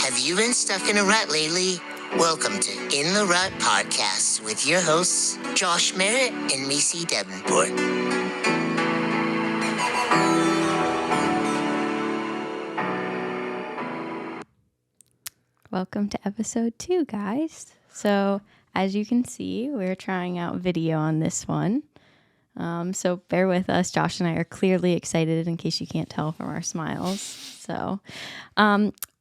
Have you been stuck in a rut lately? Welcome to In the Rut podcast with your hosts, Josh Merritt and Macy Davenport. Welcome to episode 2, guys. So, as you can see, we're trying out video on this one. So bear with us. Josh and I are clearly excited in case you can't tell from our smiles. So,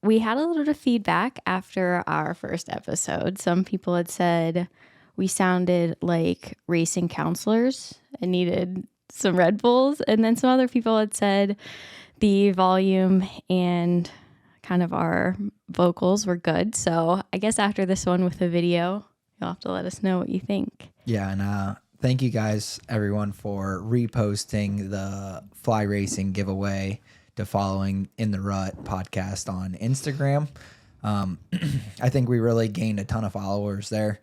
we had a little bit of feedback after our first episode. Some people had said we sounded like racing counselors and needed some Red Bulls. And then some other people had said the volume and kind of our vocals were good. So I guess after this one with the video, you'll have to let us know what you think. Yeah, and thank you guys, everyone, for reposting the fly racing giveaway to following In the Rut podcast on Instagram. I think we really gained a ton of followers there,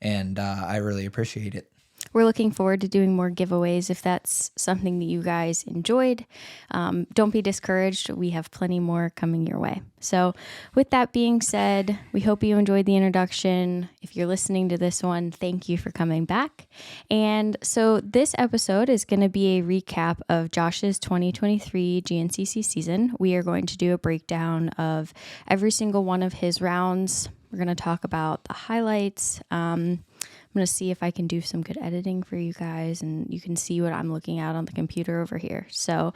and I really appreciate it. We're looking forward to doing more giveaways if that's something that you guys enjoyed. Don't be discouraged. We have plenty more coming your way. So with that being said, we hope you enjoyed the introduction. If you're listening to this one, thank you for coming back. And so this episode is going to be a recap of Josh's 2023 GNCC season. We are going to do a breakdown of every single one of his rounds. We're going to talk about the highlights. I'm going to see if I can do some good editing for you guys, and you can see what I'm looking at on the computer over here. So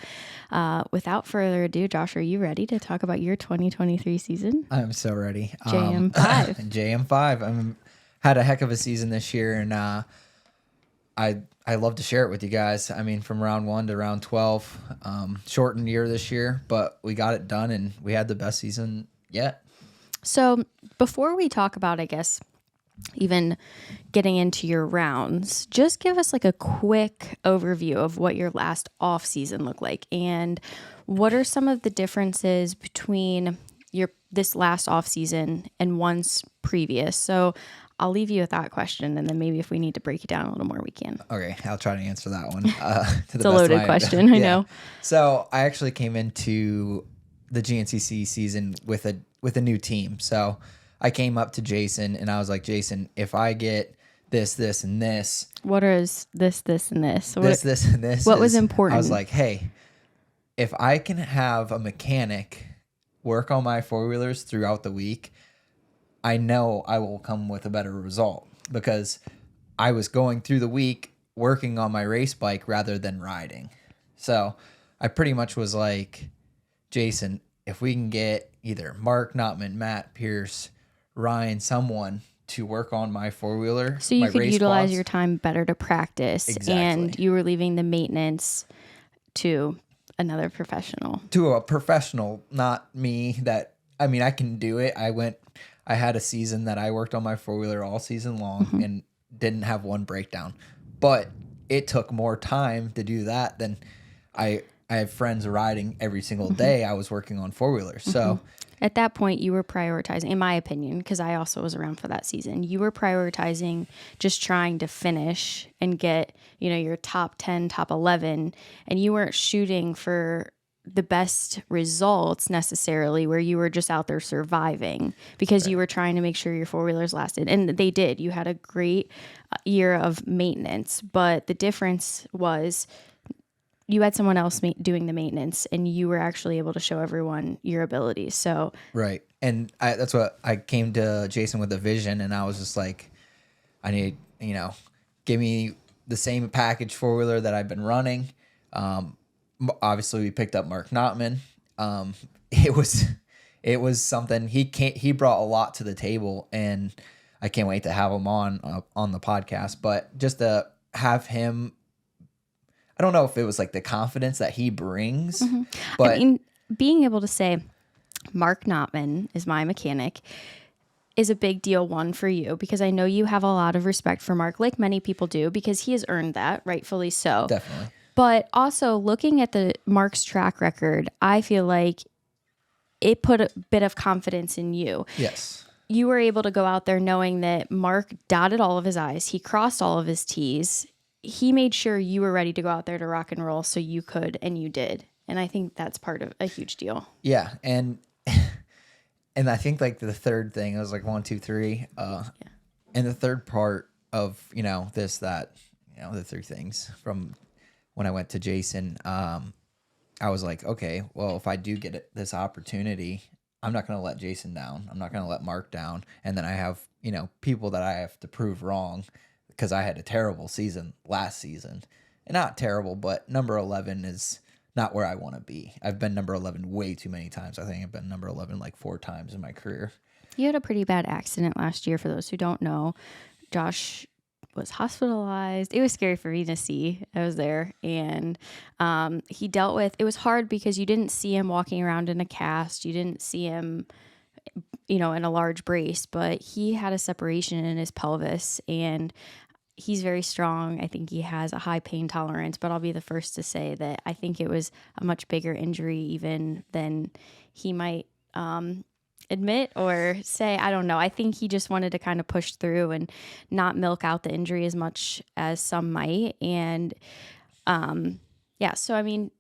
without further ado, Josh, are you ready to talk about your 2023 season? I'm so ready. JM5. JM5. Had a heck of a season this year, and I love to share it with you guys. I mean, from round 1 to round 12, shortened year this year, but we got it done, and we had the best season yet. So before we talk about, I guess, even getting into your rounds, just give us like a quick overview of what your last off season looked like, and what are some of the differences between this last off season and one's previous. So I'll leave you with that question, and then maybe if we need to break it down a little more, we can. Okay, I'll try to answer that one. It's a loaded question, I know. So I actually came into the GNCC season with a new team. So I came up to Jason and I was like, Jason, if I get this, this, and this. What is this, and this? This, and this. What was important? I was like, hey, if I can have a mechanic work on my four-wheelers throughout the week, I know I will come with a better result, because I was going through the week working on my race bike rather than riding. So I pretty much was like, Jason, if we can get either Mark Notman, Matt Pierce, Ryan, someone to work on my four-wheeler. So you could utilize your time better to practice. Exactly. And you were leaving the maintenance to another professional. To a professional, not me. I can do it. I had a season that I worked on my four-wheeler all season long and didn't have one breakdown. But it took more time to do that than I have friends riding every single day. I was working on four-wheelers. So at that point, you were prioritizing, in my opinion, because I also was around for that season, you were prioritizing just trying to finish and get, your top 10, top 11, and you weren't shooting for the best results necessarily, where you were just out there surviving, because you were trying to make sure your four-wheelers lasted. And they did. You had a great year of maintenance, but the difference was you had someone else doing the maintenance, and you were actually able to show everyone your abilities. So right, and that's what I came to Jason with a vision, and I was just like, I need, give me the same package four-wheeler that I've been running. Obviously, we picked up Mark Notman. It was something. He brought a lot to the table, and I can't wait to have him on the podcast. But just to have him. I don't know if it was like the confidence that he brings, but being able to say Mark Notman is my mechanic is a big deal, one, for you, because I know you have a lot of respect for Mark, like many people do, because he has earned that, rightfully so. Definitely. But also looking at Mark's track record, I feel like it put a bit of confidence in you. Yes. You were able to go out there knowing that Mark dotted all of his I's, he crossed all of his T's. He made sure you were ready to go out there to rock and roll, so you could, and you did. And I think that's part of a huge deal. Yeah, and And I think like the third thing, it was like 1, 2, 3. And the third part of, this, that, the three things from when I went to Jason, I was like, okay, well, if I do get this opportunity, I'm not going to let Jason down. I'm not going to let Mark down. And then I have, people that I have to prove wrong because I had a terrible season last season. And not terrible, but number 11 is not where I want to be. I've been number 11 way too many times. I think I've been number 11 like 4 times in my career. You had a pretty bad accident last year. For those who don't know, Josh was hospitalized. It was scary for me to see. I was there, and he dealt with. It was hard because you didn't see him walking around in a cast. You didn't see him, in a large brace. But he had a separation in his pelvis, and he's very strong. I think he has a high pain tolerance. But I'll be the first to say that I think it was a much bigger injury even than he might admit or say. I don't know. I think he just wanted to kind of push through and not milk out the injury as much as some might. And so I mean,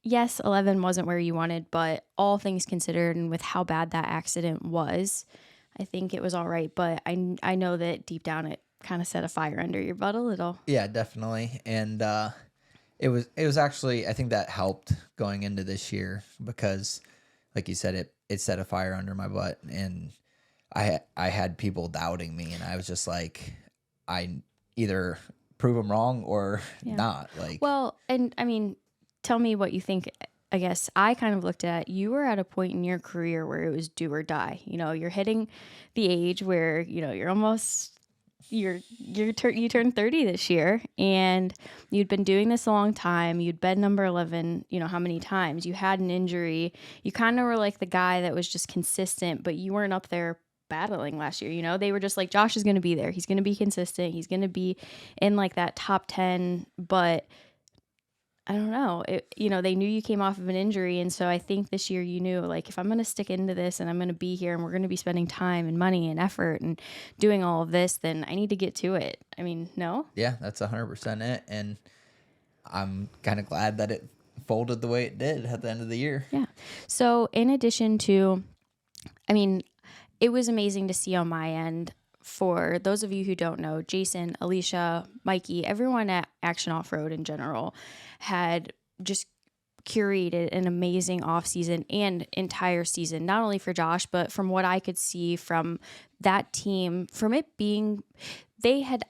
yes, 11 wasn't where you wanted, but all things considered and with how bad that accident was, I think it was all right. But I know that deep down it kind of set a fire under your butt a little. Yeah, definitely. And it was actually, I think that helped going into this year because, like you said, it set a fire under my butt, and I had people doubting me, and I was just like, I either prove them wrong or not. Like, well, and I mean, tell me what you think. I guess I kind of looked at, you were at a point in your career where it was do or die. You're hitting the age where you're almost. You turned 30 this year, and you'd been doing this a long time. You'd been number 11, how many times. You had an injury. You kind of were like the guy that was just consistent, but you weren't up there battling last year. They were just like, Josh is going to be there. He's going to be consistent. He's going to be in like that top 10, but I don't know. They knew you came off of an injury. And so I think this year you knew, like, if I'm going to stick into this and I'm going to be here and we're going to be spending time and money and effort and doing all of this, then I need to get to it. I mean, no? Yeah, that's 100% it. And I'm kind of glad that it folded the way it did at the end of the year. Yeah. So in addition to, I mean, it was amazing to see on my end. For those of you who don't know, Jason, Alicia, Mikey, everyone at Action Off-Road in general had just curated an amazing off-season and entire season, not only for Josh, but from what I could see from that team, from it being, they have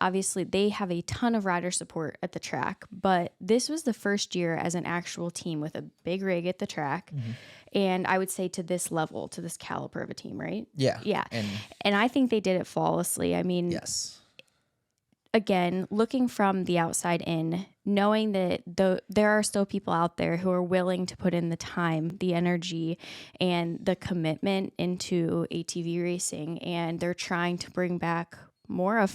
a ton of rider support at the track, but this was the first year as an actual team with a big rig at the track. Mm-hmm. And I would say to this level, to this caliber of a team, right? Yeah. Yeah. And I think they did it flawlessly. I mean, yes. Again, looking from the outside in, knowing that there are still people out there who are willing to put in the time, the energy, and the commitment into ATV racing, and they're trying to bring back more of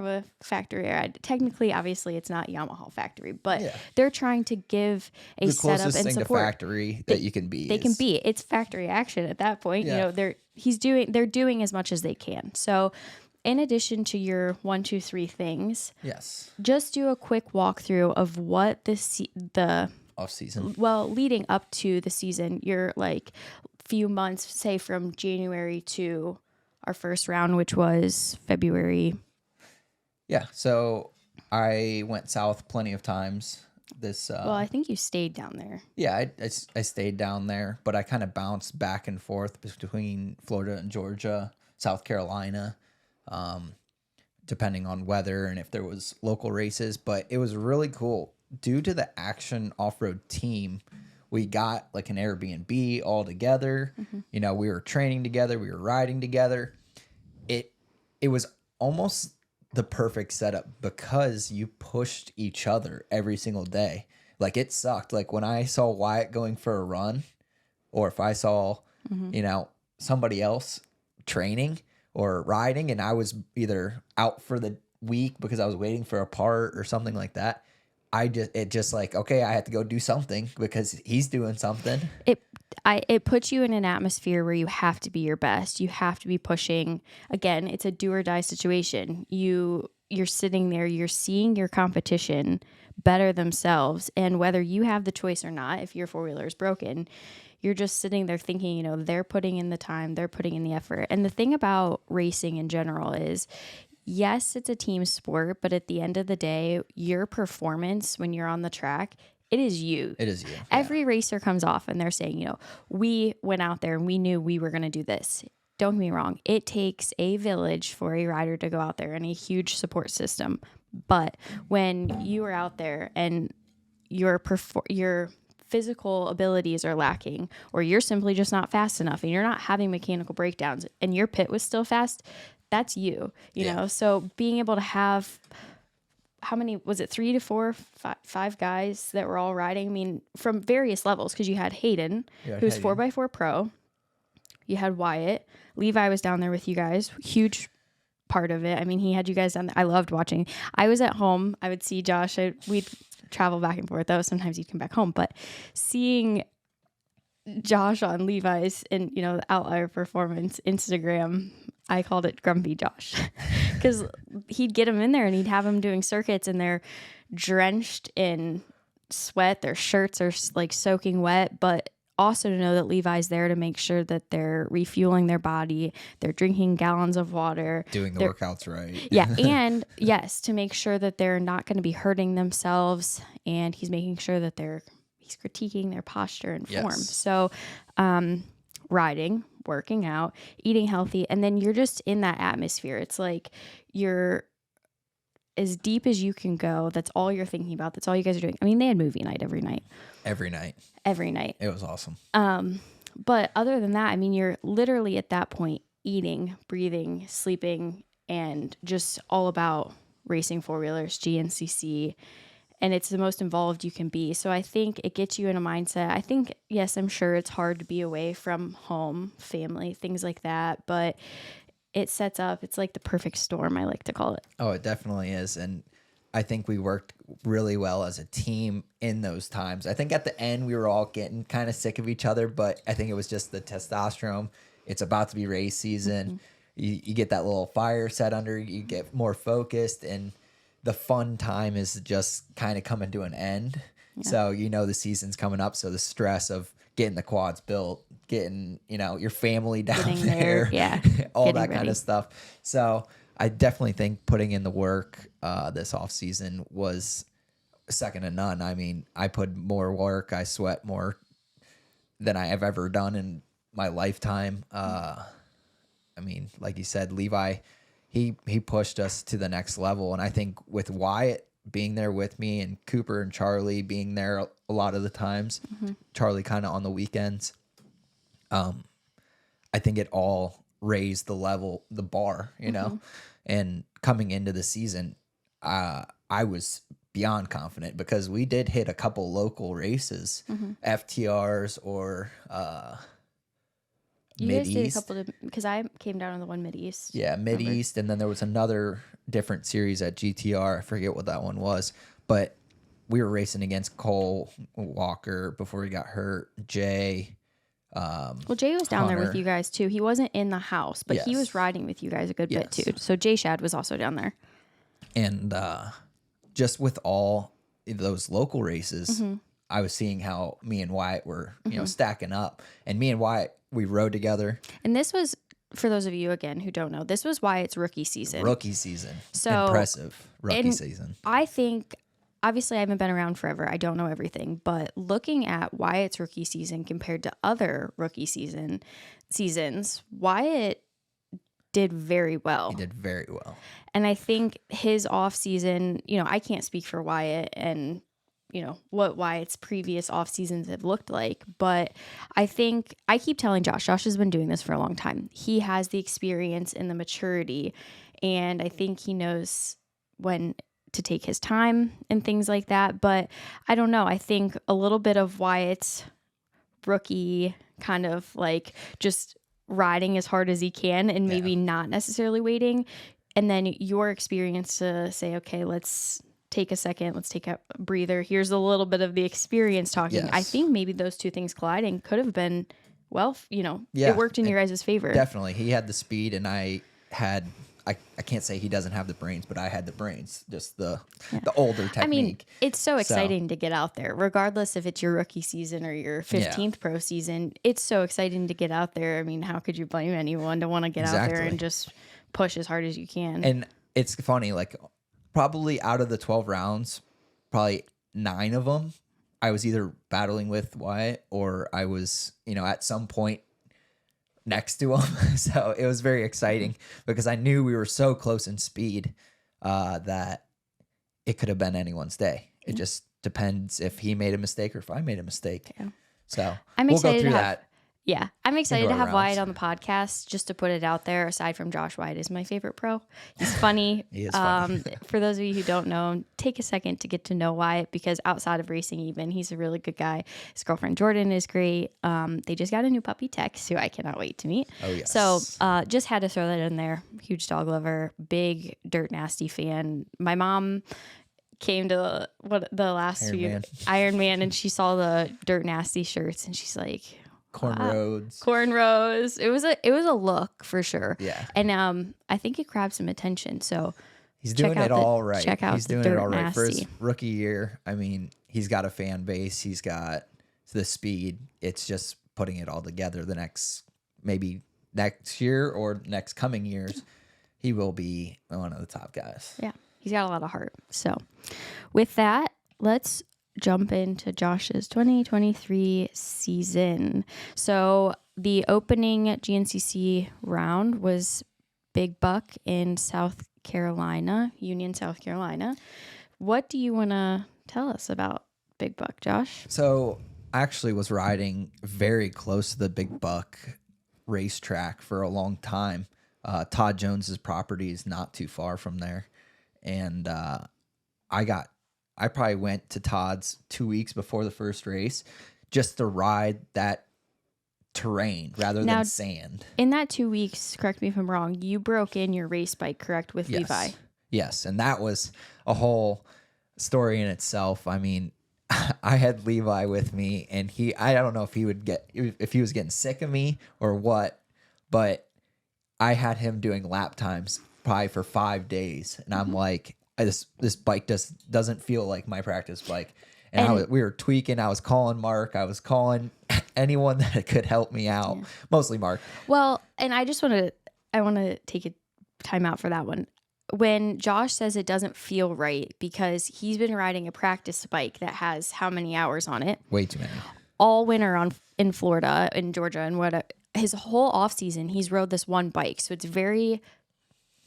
a factory. Technically, obviously, it's not Yamaha factory, but they're trying to give a the setup closest and thing support to factory that you can be. It's factory action at that point. Yeah. They're doing as much as they can. So, in addition to your 1, 2, 3 things, yes, just do a quick walkthrough of what the off season. Well, leading up to the season, you're like few months, say from January to our first round, which was February. Yeah, so I went south plenty of times. Well, I think you stayed down there. Yeah, I stayed down there, but I kind of bounced back and forth between Florida and Georgia, South Carolina, depending on weather and if there was local races. But it was really cool. Due to the Action Off-Road team, we got like an Airbnb all together. Mm-hmm. We were training together. We were riding together. It was almost the perfect setup because you pushed each other every single day. Like, it sucked. Like, when I saw Wyatt going for a run, or if I saw, somebody else training or riding, and I was either out for the week because I was waiting for a part or something like that, okay, I had to go do something because he's doing something. It puts you in an atmosphere where you have to be your best. You have to be pushing. Again, it's a do or die situation. You're sitting there, you're seeing your competition better themselves, and whether you have the choice or not, if your four-wheeler is broken, you're just sitting there thinking, you know, they're putting in the time, they're putting in the effort. And the thing about racing in general is, yes, it's a team sport, but at the end of the day, your performance when you're on the track, it is you. It is you. Every racer comes off and they're saying, you know, we went out there and we knew we were going to do this. Don't get me wrong. It takes a village for a rider to go out there and a huge support system. But when you are out there and your physical abilities are lacking, or you're simply just not fast enough and you're not having mechanical breakdowns and your pit was still fast, that's you know? So being able to have, how many, was it 3 to 4, 5 guys that were all riding? I mean, from various levels, because you had Hayden, who's 4x4 pro. You had Wyatt. Levi was down there with you guys. Huge part of it. I mean, he had you guys down there. I loved watching. I was at home. I would see Josh. We'd travel back and forth, though. Sometimes you'd come back home. But seeing Josh on Levi's and, you know, the Outlier Performance Instagram, I called it Grumpy Josh. Because he'd get him in there and he'd have them doing circuits and they're drenched in sweat. Their shirts are like soaking wet, but also to know that Levi's there to make sure that they're refueling their body, they're drinking gallons of water, doing the workouts right. Yeah, and yes, to make sure that they're not going to be hurting themselves, and he's making sure that he's critiquing their posture and form. So, riding, working out, eating healthy, and then you're just in that atmosphere. It's like you're as deep as you can go. That's all you're thinking about. That's all you guys are doing. I mean, they had movie night every night. Every night. It was awesome. But other than that, I mean, you're literally at that point eating, breathing, sleeping, and just all about racing four-wheelers, GNCC, and it's the most involved you can be. So I think it gets you in a mindset. I think, yes, I'm sure it's hard to be away from home, family, things like that, but it sets up, it's like the perfect storm, I like to call it. Oh, it definitely is. And I think we worked really well as a team in those times. I think at the end we were all getting kind of sick of each other, but I think it was just the testosterone. It's about to be race season. Mm-hmm. You get that little fire set under, you get more focused, and the fun time is just kind of coming to an end. Yeah. So, you know, the season's coming up. So the stress of getting the quads built, getting, you know, your family down there, all getting that ready. Kind of stuff. So I definitely think putting in the work this off season was second to none. I mean, I put more work, I sweat more than I have ever done in my lifetime. I mean, like you said, Levi, he pushed us to the next level. And I think with Wyatt being there with me and Cooper and Charlie being there a lot of the times, Charlie kind of on the weekends, I think it all raised the level, the bar, you know. And coming into the season, I was beyond confident because we did hit a couple local races, FTRs or you guys did a couple because I came down on the one Mid-East. Yeah, Mid-East, and then there was another different series at GTR. I forget what that one was, but we were racing against Cole Walker before he got hurt, Jay. Well, Jay was down there with you guys too. He wasn't in the house, but he was riding with you guys a good bit too. So Jay Shad was also down there. And just with all those local races, I was seeing how me and Wyatt were, you know, stacking up. And me and Wyatt, we rode together. And this was, for those of you again who don't know, this was Wyatt's rookie season. So impressive rookie season. I think. Obviously, I haven't been around forever. I don't know everything. But looking at Wyatt's rookie season compared to other rookie seasons, Wyatt did very well. He did very well. And I think his off season, you know, I can't speak for Wyatt and, you know, what Wyatt's previous off seasons have looked like. But I think, I keep telling Josh has been doing this for a long time. He has the experience and the maturity. And I think he knows when to take his time and things like that. But I don't know. I think a little bit of Wyatt's rookie kind of like just riding as hard as he can and maybe not necessarily waiting. And then your experience to say, okay, let's take a second. Let's take a breather. Here's a little bit of the experience talking. Yes. I think maybe those two things colliding could have been, well, you know, it worked in your guys' favor. Definitely. He had the speed and I had I can't say he doesn't have the brains, but I had the brains, just the older technique. I mean, it's so exciting to get out there, regardless if it's your rookie season or your 15th pro season. It's so exciting to get out there. I mean, how could you blame anyone to want to get out there and just push as hard as you can? And it's funny, like probably out of the 12 rounds, probably 9 of them, I was either battling with Wyatt or I was, at some point next to him. So it was very exciting because I knew we were so close in speed that it could have been anyone's day. It just depends if he made a mistake or if I made a mistake. Yeah. So we'll go through that. Yeah, I'm excited to have rounds. Wyatt on the podcast. Just to put it out there, aside from Josh, Wyatt is my favorite pro. He's funny. He is funny. For those of you who don't know him, take a second to get to know Wyatt because outside of racing, even he's a really good guy. His girlfriend Jordan is great. They just got a new puppy, Tex, who I cannot wait to meet. Oh yes. So just had to throw that in there. Huge dog lover, big Dirt Nasty fan. My mom came to the last Iron Man, and she saw the Dirt Nasty shirts, and she's like, cornrows. It was a look for sure. Yeah. And I think it grabbed some attention. So he's doing it all right. Check out he's doing it all right for his rookie year. I mean, he's got a fan base. He's got the speed. It's just putting it all together. Maybe next year or next coming years, he will be one of the top guys. Yeah. He's got a lot of heart. So with that, let's jump into Josh's 2023 season. So the opening GNCC round was Big Buck in South Carolina, Union, South Carolina. What do you want to tell us about Big Buck, Josh? So I actually was riding very close to the Big Buck racetrack for a long time. Todd Jones's property is not too far from there. And I probably went to Todd's 2 weeks before the first race just to ride that terrain rather than sand. In that 2 weeks, correct me if I'm wrong, you broke in your race bike, correct, with Levi? Yes, and that was a whole story in itself. I mean, I had Levi with me, and I don't know if he was getting sick of me or what, but I had him doing lap times probably for 5 days, and I'm like, this bike doesn't feel like my practice bike. And we were tweaking. I was calling Mark. I was calling anyone that could help me out. Yeah. Mostly Mark. Well, and I want to take a time out for that one. When Josh says it doesn't feel right because he's been riding a practice bike that has how many hours on it? Way too many. All winter in Florida, in Georgia, and his whole off season, he's rode this one bike. So it's very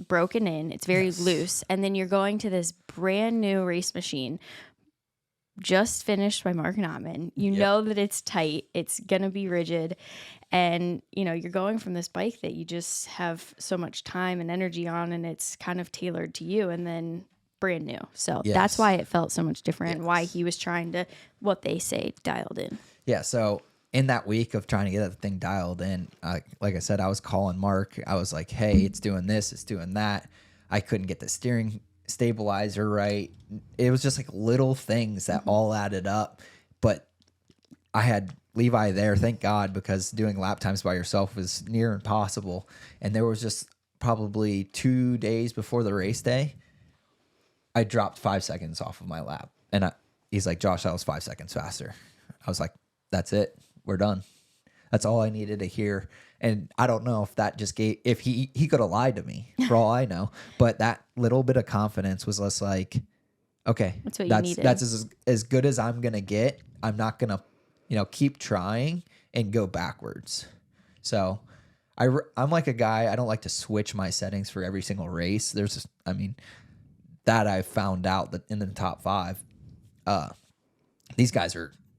broken in, it's very loose, and then you're going to this brand new race machine just finished by Mark Notman. You know that it's tight, it's gonna be rigid, and you're going from this bike that you just have so much time and energy on, and it's kind of tailored to you, and then brand new. So that's why it felt so much different, why he was trying to, what they say, dialed in. So in that week of trying to get that thing dialed in, like I said, I was calling Mark. I was like, hey, it's doing this, it's doing that. I couldn't get the steering stabilizer right. It was just like little things that all added up. But I had Levi there, thank God, because doing lap times by yourself was near impossible. And there was just probably 2 days before the race day, I dropped 5 seconds off of my lap. And he's like, Josh, that was 5 seconds faster. I was like, that's it. We're done. That's all I needed to hear. And I don't know if that just if he could have lied to me for all I know, but that little bit of confidence was less like, okay, that's as good as I'm going to get. I'm not going to, keep trying and go backwards. So I'm like a guy, I don't like to switch my settings for every single race. That I found out that in the top 5, these guys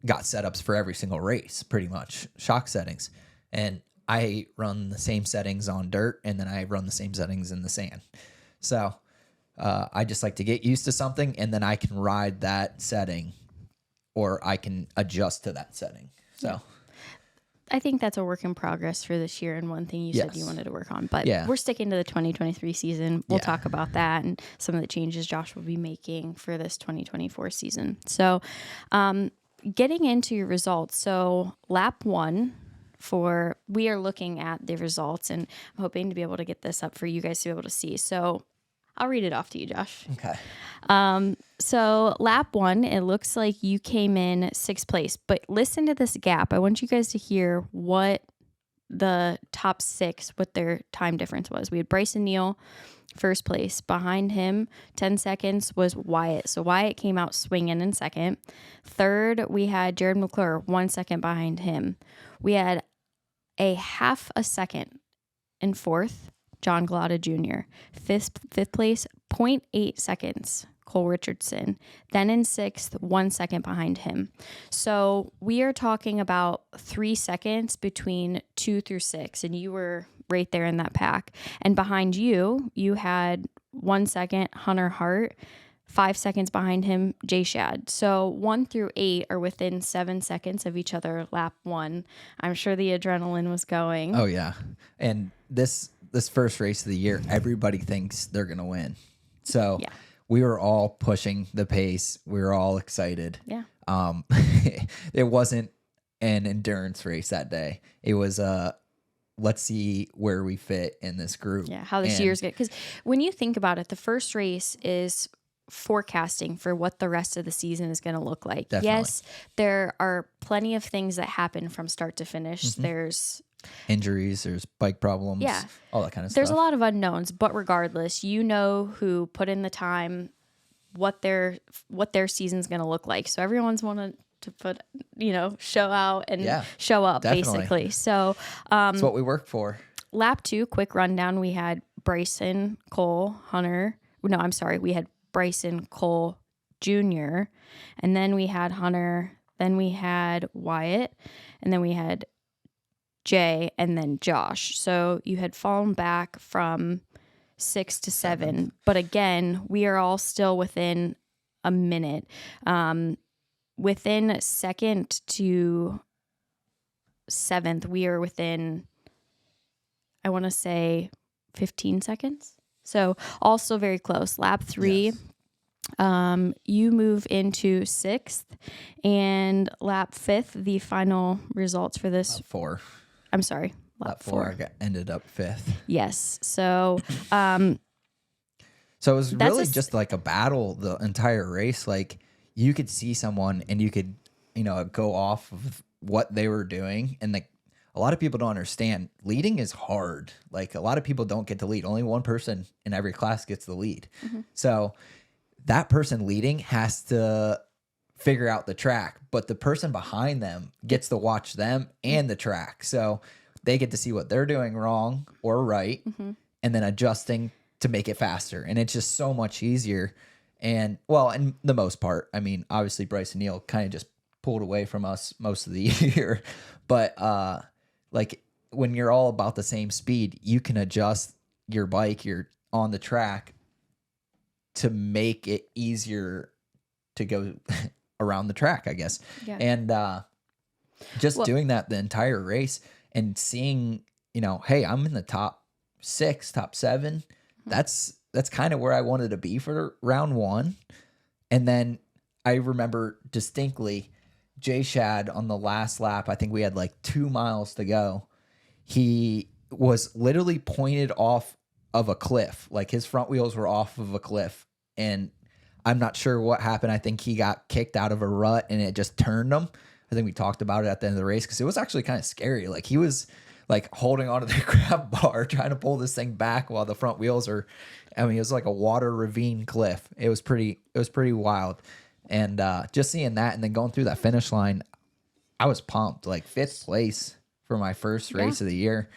got setups for every single race, pretty much shock settings. And I run the same settings on dirt, and then I run the same settings in the sand. So I just like to get used to something, and then I can ride that setting, or I can adjust to that setting. So I think that's a work in progress for this year, and one thing you said you wanted to work on. But we're sticking to the 2023 season. We'll talk about that and some of the changes Josh will be making for this 2024 season. So getting into your results. So lap 1 we are looking at the results, and I'm hoping to be able to get this up for you guys to be able to see. So I'll read it off to you, Josh. Okay. So lap 1, it looks like you came in 6th place, but listen to this gap. I want you guys to hear what the top 6, what their time difference was. We had Bryson Neal, 1st place. Behind him, 10 seconds, was Wyatt. So Wyatt came out swinging in 2nd. 3rd, we had Jared McClure, 1 second behind him. We had a half a second in 4th, John Galata Jr. 5th place, 0.8 seconds, Cole Richardson. Then in 6th, 1 second behind him. So we are talking about 3 seconds between 2 through 6, and you were right there in that pack. And behind you, you had 1 second, Hunter Hart. 5 seconds behind him, Jay Shad. So 1 through 8 are within 7 seconds of each other, lap 1. I'm sure the adrenaline was going. Oh yeah. And this first race of the year, everybody thinks they're going to win. So Yeah. we were all pushing the pace. We were all excited. Yeah. It wasn't an endurance race that day. It was let's see where we fit in this group. Yeah, how this year's good. Because when you think about it, the first race is forecasting for what the rest of the season is going to look like. Definitely. Yes, there are plenty of things that happen from start to finish. Mm-hmm. There's injuries, there's bike problems, Yeah. all that kind of There's stuff. a lot of unknowns, but regardless, you know who put in the time, what their season's going to look like. So everyone's wanted to put, show out and show up, definitely. basically. So That's what we work for. lap 2, quick rundown. We had Bryson, Cole, Hunter. No, I'm sorry. We had Bryson, Cole Jr., and then we had Hunter, then we had Wyatt, and then we had Jay, and then Josh. So you had fallen back from 6 to 7. But again, we are all still within a minute. Within 2nd to 7th, we are within, I want to say, 15 seconds. So also very close. Lap 3, Yes. You move into 6th, and lap 5th, the final results for this. Lap 4. I'm sorry, Lap 4 ended up 5th. Yes. So, So it was That's really just like a battle the entire race. Like you could see someone and you could, go off of what they were doing. And like a lot of people don't understand leading is hard. Like a lot of people don't get to lead. Only one person in every class gets the lead. Mm-hmm. So that person leading has to figure out the track, but the person behind them gets to watch them and the track. So they get to see what they're doing wrong or right, and then adjusting to make it faster. And it's just so much easier. And well, in the most part, I mean, obviously Bryson Neal kind of just pulled away from us most of the year, but like when you're all about the same speed, you can adjust your bike, you're on the track to make it easier to go around the track, I guess. Yeah. And doing that the entire race and seeing, hey, I'm in the top 6, top 7. That's kind of where I wanted to be for round 1. And then I remember distinctly Jay Shad on the last lap, I think we had like 2 miles to go. He was literally pointed off of a cliff. Like his front wheels were off of a cliff. And I'm not sure what happened. I think he got kicked out of a rut and it just turned him. I think we talked about it at the end of the race because it was actually kind of scary. Like he was like holding onto the grab bar, trying to pull this thing back while the front wheels are, it was like a water ravine cliff. It was pretty wild. And just seeing that and then going through that finish line, I was pumped. Like 5th place for my first race of the year.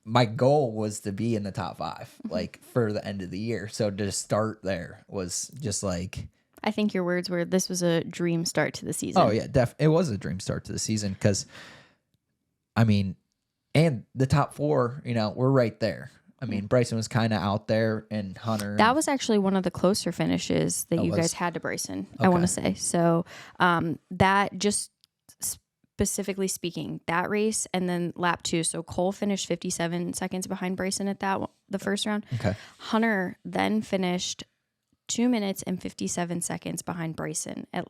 My goal was to be in the top 5, like for the end of the year. So to start there was just like, I think your words were, this was a dream start to the season. oh yeah, it was a dream start to the season. Cause I mean, and the top 4, we're right there. I mean, Bryson was kind of out there and Hunter. That was actually one of the closer finishes that you guys had to Bryson, I want to say. So that just specifically speaking, that race and then lap 2. So Cole finished 57 seconds behind Bryson at the first round. Okay. Hunter then finished 2 minutes and 57 seconds behind Bryson at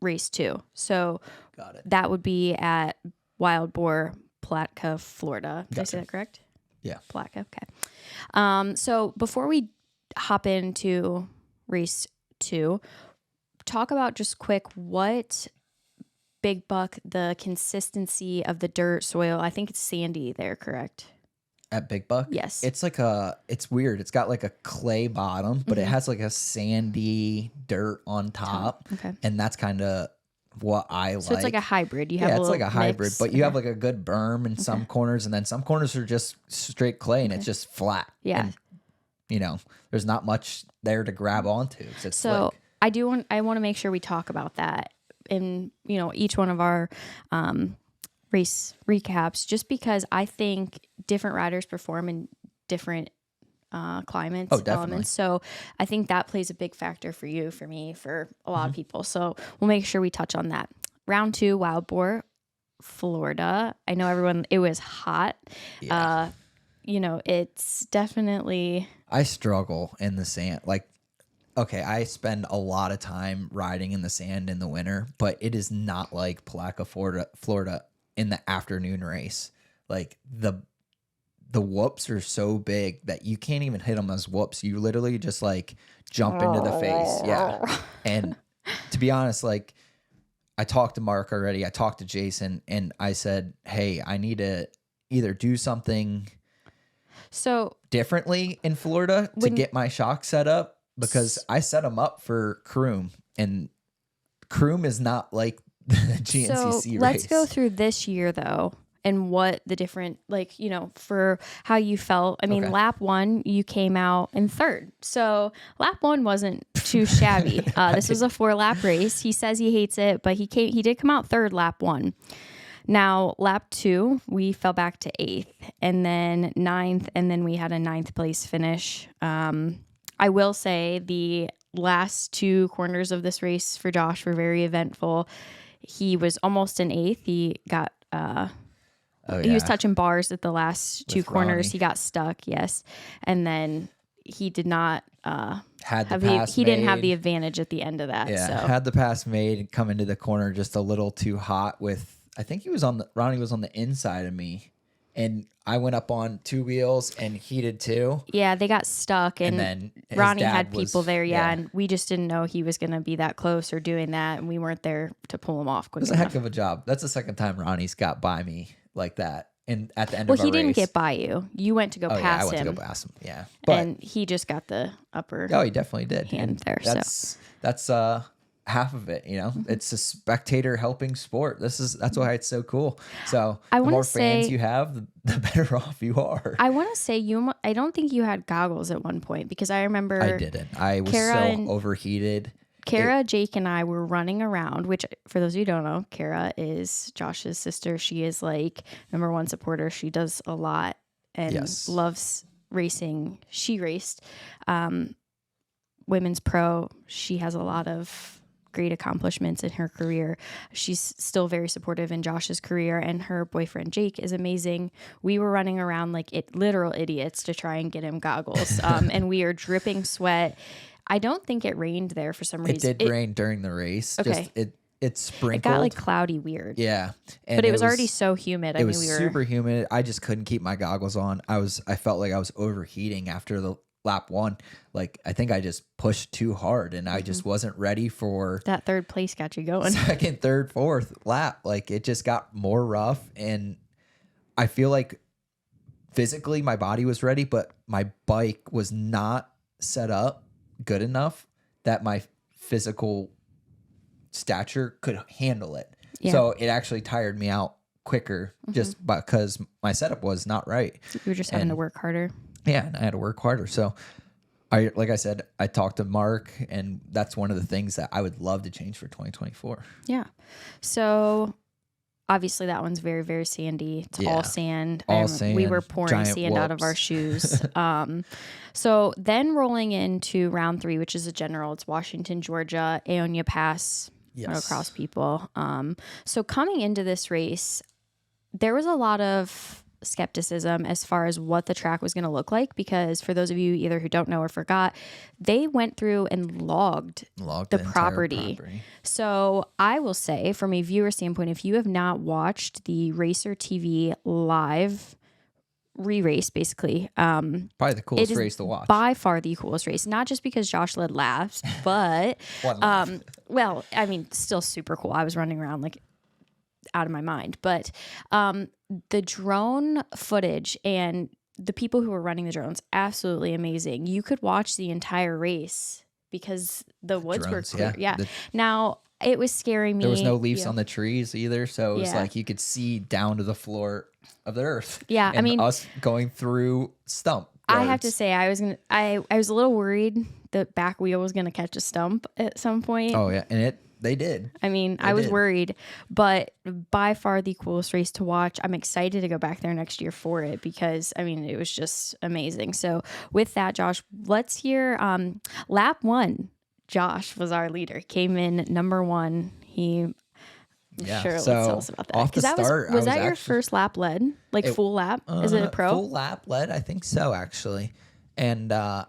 race 2. So Got it. that would be at Wild Boar Palatka, Florida. Did I say that correct? Yeah. Palatka. Okay. So before we hop into race 2, talk about just quick what Big Buck, the consistency of the dirt soil. I think it's sandy there, correct? At Big Buck? Yes. It's like it's weird. It's got like a clay bottom, but it has like a sandy dirt on top. Okay. And that's kind of what I like. So it's like a hybrid. You have it's like a hybrid, mix. but you have like a good berm in some corners, and then some corners are just straight clay and it's just flat. Yeah. And, there's not much there to grab onto. It's So slick. I want to make sure we talk about that in, each one of our race recaps, just because I think different riders perform in different climates, elements. So I think that plays a big factor for you, for me, for a lot of people. So we'll make sure we touch on that. Round 2, Wild Boar, Florida. I know everyone, it was hot. Yeah. It's definitely... I struggle in the sand. Like, okay, I spend a lot of time riding in the sand in the winter, but it is not like Palatka, Florida in the afternoon race. Like the whoops are so big that you can't even hit them as whoops. You literally just like jump into the face. Yeah. And to be honest, like I talked to Mark already. I talked to Jason and I said, hey, I need to either do something differently in Florida to get my shock set up, because I set them up for Kroom, and Kroom is not like the GNCC race. Let's go through this year though, and what the different, for how you felt. I mean, lap 1, you came out in 3rd. So lap 1 wasn't too shabby. This was a 4-lap race. He says he hates it, but he did come out 3rd lap 1. Now, lap 2, we fell back to 8th, and then 9th, and then we had a 9th place finish. I will say the last 2 corners of this race for Josh were very eventful. He was almost in 8th. He got he was touching bars at the last 2 corners. Ronnie. He got stuck, yes, and then he did not he didn't have the advantage at the end of that. Yeah, so. Had the pass made and come into the corner just a little too hot with. I think Ronnie was on the inside of me, and I went up on 2 wheels and he did too. Yeah, they got stuck, and then Ronnie had people there. Yeah, and we just didn't know he was going to be that close or doing that, and we weren't there to pull him off quick enough. It was a heck of a job. That's the second time Ronnie's got by me like that. And at the end of our race. Well, he didn't get by you. You went to go past him. I went to go past him. Yeah, but and he just got the upper. Oh, he definitely did. Hand there. That's half of it. It's a spectator helping sport. That's why it's so cool. So the more fans you have, the better off you are. I want to say I don't think you had goggles at one point, because I remember I didn't. I was overheated. Kara, Jake, and I were running around, which, for those of you who don't know, Kara is Josh's sister. She is like #1 supporter. She does a lot and loves racing. She raced women's pro. She has a lot of great accomplishments in her career. She's still very supportive in Josh's career, and her boyfriend Jake is amazing. We were running around like literal idiots to try and get him goggles, and we are dripping sweat. I don't think it rained there for some reason. It did rain during the race. Okay. Just it sprinkled. It got like cloudy weird. Yeah. But it was already so humid. It was super humid. I just couldn't keep my goggles on. I felt like I was overheating after the lap 1. Like, I think I just pushed too hard, and I just wasn't ready for... That 3rd place got you going. 2nd, 3rd, 4th lap. Like, it just got more rough, and I feel like physically my body was ready, but my bike was not set up good enough that my physical stature could handle it. Yeah. So it actually tired me out quicker just because my setup was not right. You were just having to work harder. Yeah, and I had to work harder. So like I said, I talked to Mark, and that's one of the things that I would love to change for 2024. Yeah. So obviously that one's very, very sandy. It's all sand. All sand. We were pouring sand out of our shoes. So then rolling into round 3, which is a general, it's Washington, Georgia, Aonia Pass, motocross people. So coming into this race, there was a lot of skepticism as far as what the track was going to look like, because for those of you either who don't know or forgot, they went through and logged the entire property. So I will say, from a viewer standpoint, if you have not watched the Racer TV live re-race, basically, probably the coolest race to watch. By far the coolest race, not just because Josh led laps, but well, I mean, still super cool. I was running around like out of my mind, but the drone footage and the people who were running the drones, absolutely amazing. You could watch the entire race because the woods were clear. Yeah. Now it was scaring me. There was no leaves on the trees either, so it was like you could see down to the floor of the earth. Yeah, and I mean, us going through stump roads. I have to say, I was a little worried the back wheel was gonna catch a stump at some point. Oh yeah, and they did. I mean, I was worried, but by far the coolest race to watch. I'm excited to go back there next year for it because, I mean, it was just amazing. So with that, Josh, let's hear lap 1. Josh was our leader. Came in number 1. Let's tell us about that. Off the start, was that your first lap led? Like full lap? Is it a pro? Full lap led? I think so, actually. And I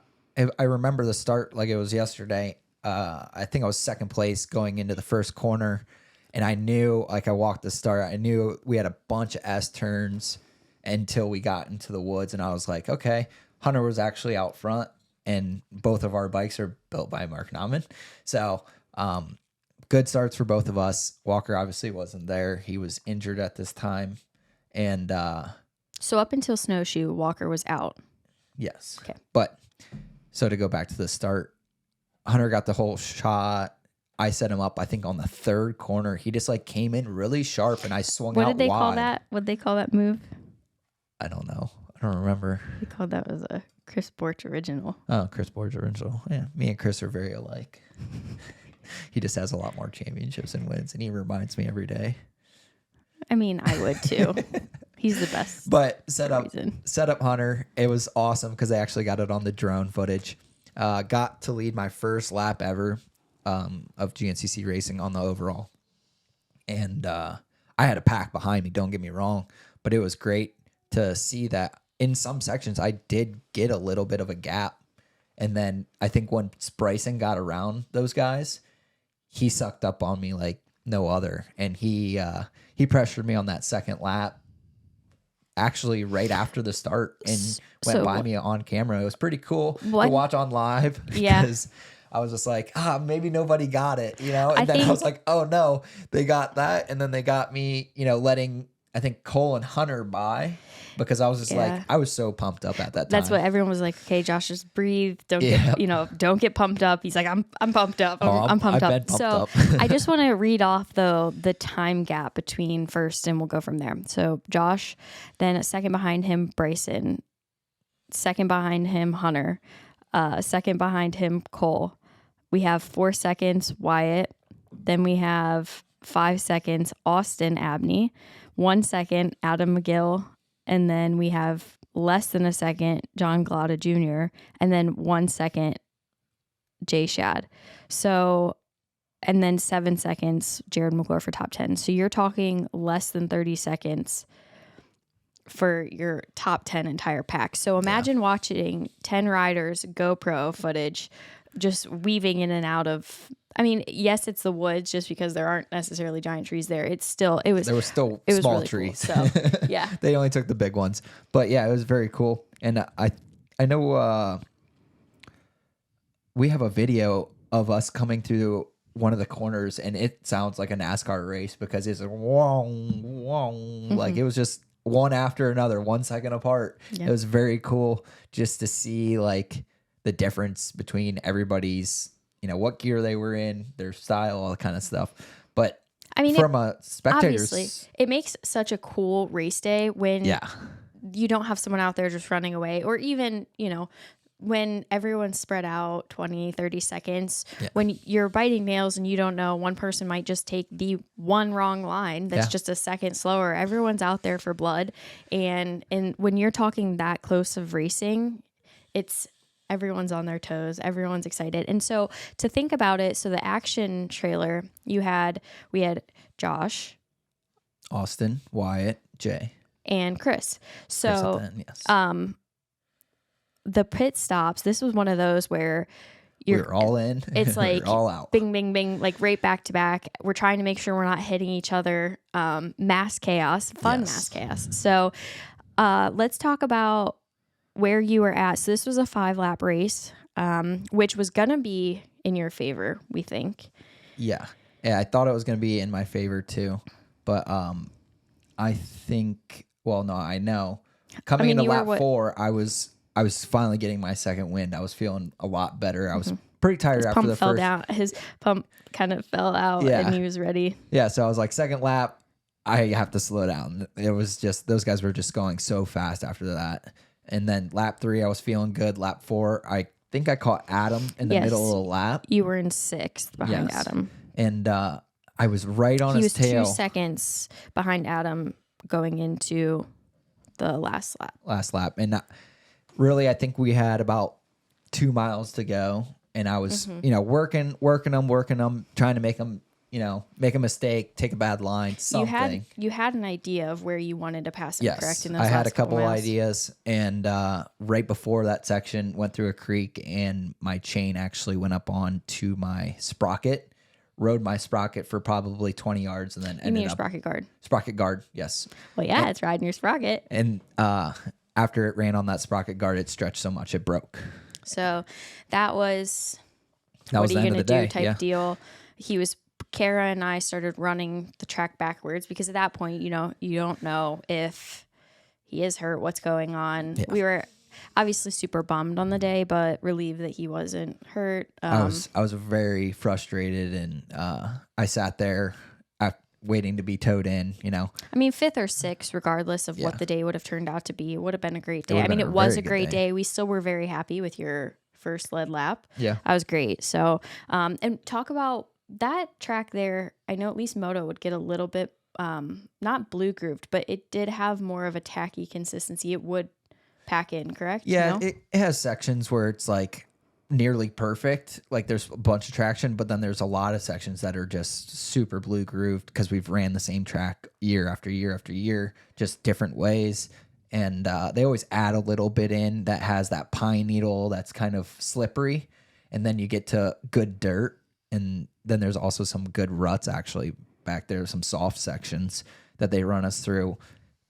remember the start like it was yesterday. I think I was second place going into the first corner. And I knew, like I walked the start, I knew we had a bunch of S turns until we got into the woods. And I was like, okay, Hunter was actually out front. And both of our bikes are built by Mark Nauman. So, good starts for both of us. Walker obviously wasn't there. He was injured at this time. And so up until Snowshoe, Walker was out. Yes. Okay. But so to go back to the start, Hunter got the whole shot. I set him up, I think, on the third corner. He just like came in really sharp and I swung out wide. What did they call that? What did they call that move? I don't know. I don't remember. They called that was a Chris Borch original. Oh, Chris Borch original. Yeah. Me and Chris are very alike. He just has a lot more championships and wins, and he reminds me every day. I mean, I would too. He's the best. But set up Hunter. It was awesome because I actually got it on the drone footage. Got to lead my first lap ever of GNCC racing on the overall. And I had a pack behind me, don't get me wrong, but it was great to see that in some sections I did get a little bit of a gap. And then I think once Bryson got around those guys, he sucked up on me like no other. And he pressured me on that second lap actually right after the start and went by me on camera. It was pretty cool to watch on live because I was just like, maybe nobody got it, you know? And I was like, oh no, they got that. And then they got me, you know, letting, I think, Cole and Hunter by because I was just like, I was so pumped up at that time. That's what everyone was like, okay, Josh, just breathe. Don't get pumped up. He's like, I'm pumped up. I'm pumped up. So I just want to read off though the time gap between first and we'll go from there. So Josh, then a second behind him, Bryson, second behind him, Hunter, second behind him, Cole. We have 4 seconds, Wyatt. Then we have 5 seconds, Austin Abney. 1 second, Adam McGill. And then we have less than a second, John Glauda Jr. And then 1 second, Jay Shad. So, and then 7 seconds, Jared McClure for top 10. So you're talking less than 30 seconds for your top 10 entire pack. So imagine watching 10 riders GoPro footage just weaving in and out of, I mean, yes, it's the woods just because there aren't necessarily giant trees there. There were still small really trees. Cool. So, yeah. They only took the big ones. But yeah, it was very cool. And I know we have a video of us coming through one of the corners and it sounds like a NASCAR race because it's like it was just one after another, 1 second apart. Yep. It was very cool just to see like the difference between everybody's, you know, what gear they were in, their style, all that kind of stuff. But I mean, from a spectator's, obviously, it makes such a cool race day when you don't have someone out there just running away, or even, you know, when everyone's spread out 20, 30 seconds, when you're biting nails and you don't know, one person might just take the one wrong line that's just a second slower. Everyone's out there for blood. And when you're talking that close of racing, everyone's on their toes. Everyone's excited. And so to think about it, so the action trailer, we had Josh, Austin, Wyatt, Jay. and Chris. Chris at So the end, yes. The pit stops, this was one of those where We're all in. it's like we're all out. bing, bing, bing, like right back to back. We're trying to make sure we're not hitting each other. Mass chaos, fun Yes. mass chaos. So let's talk about where you were at. So this was a 5-lap race, which was going to be in your favor, we think. Yeah. I thought it was going to be in my favor too. But I think, well, no, I know. Coming into lap 4, I was finally getting my second wind. I was feeling a lot better. I was pretty tired after the Fell first. down. His pump kind of fell out, Yeah. and he was ready. Yeah, so I was like, second lap, I have to slow down. It was just, those guys were just going so fast after that. And then lap 3, I was feeling good. Lap 4, I think I caught Adam in the middle of the lap. You were in 6th behind Yes. Adam. And I was right on his tail. He was 2 seconds behind Adam going into the last lap. And really, I think we had about 2 miles to go. And I was, working them, trying to make them, make a mistake, take a bad line, something. You had an idea of where you wanted to pass him, Yes, correct? In those I had a last couple miles? ideas, and right before that section, went through a creek, and my chain actually went up onto my sprocket. Rode my sprocket for probably 20 yards, and then You mean your sprocket guard? Sprocket guard, yes. Well, yeah, it's riding your sprocket. And after it ran on that sprocket guard, it stretched so much it broke. So that was That what was are the you end of gonna the day. do type Yeah. deal. Kara and I started running the track backwards because at that point, you don't know if he is hurt, what's going on. Yeah. We were obviously super bummed on the day, but relieved that he wasn't hurt. I was very frustrated, and I sat there waiting to be towed in. I mean, 5th or 6th, regardless of Yeah. what the day would have turned out to be, it would have been a great day. would've I mean, been it a was very a good great day. day. We still were very happy with your first lead lap. Yeah. That was great. So, and talk about that track there. I know at least Moto would get a little bit, not blue grooved, but it did have more of a tacky consistency. It would pack in, correct? Yeah, No? it has sections where it's like nearly perfect. Like there's a bunch of traction, but then there's a lot of sections that are just super blue grooved because we've ran the same track year after year after year, just different ways. And they always add a little bit in that has that pine needle that's kind of slippery. And then you get to good dirt. And then there's also some good ruts actually back there, some soft sections that they run us through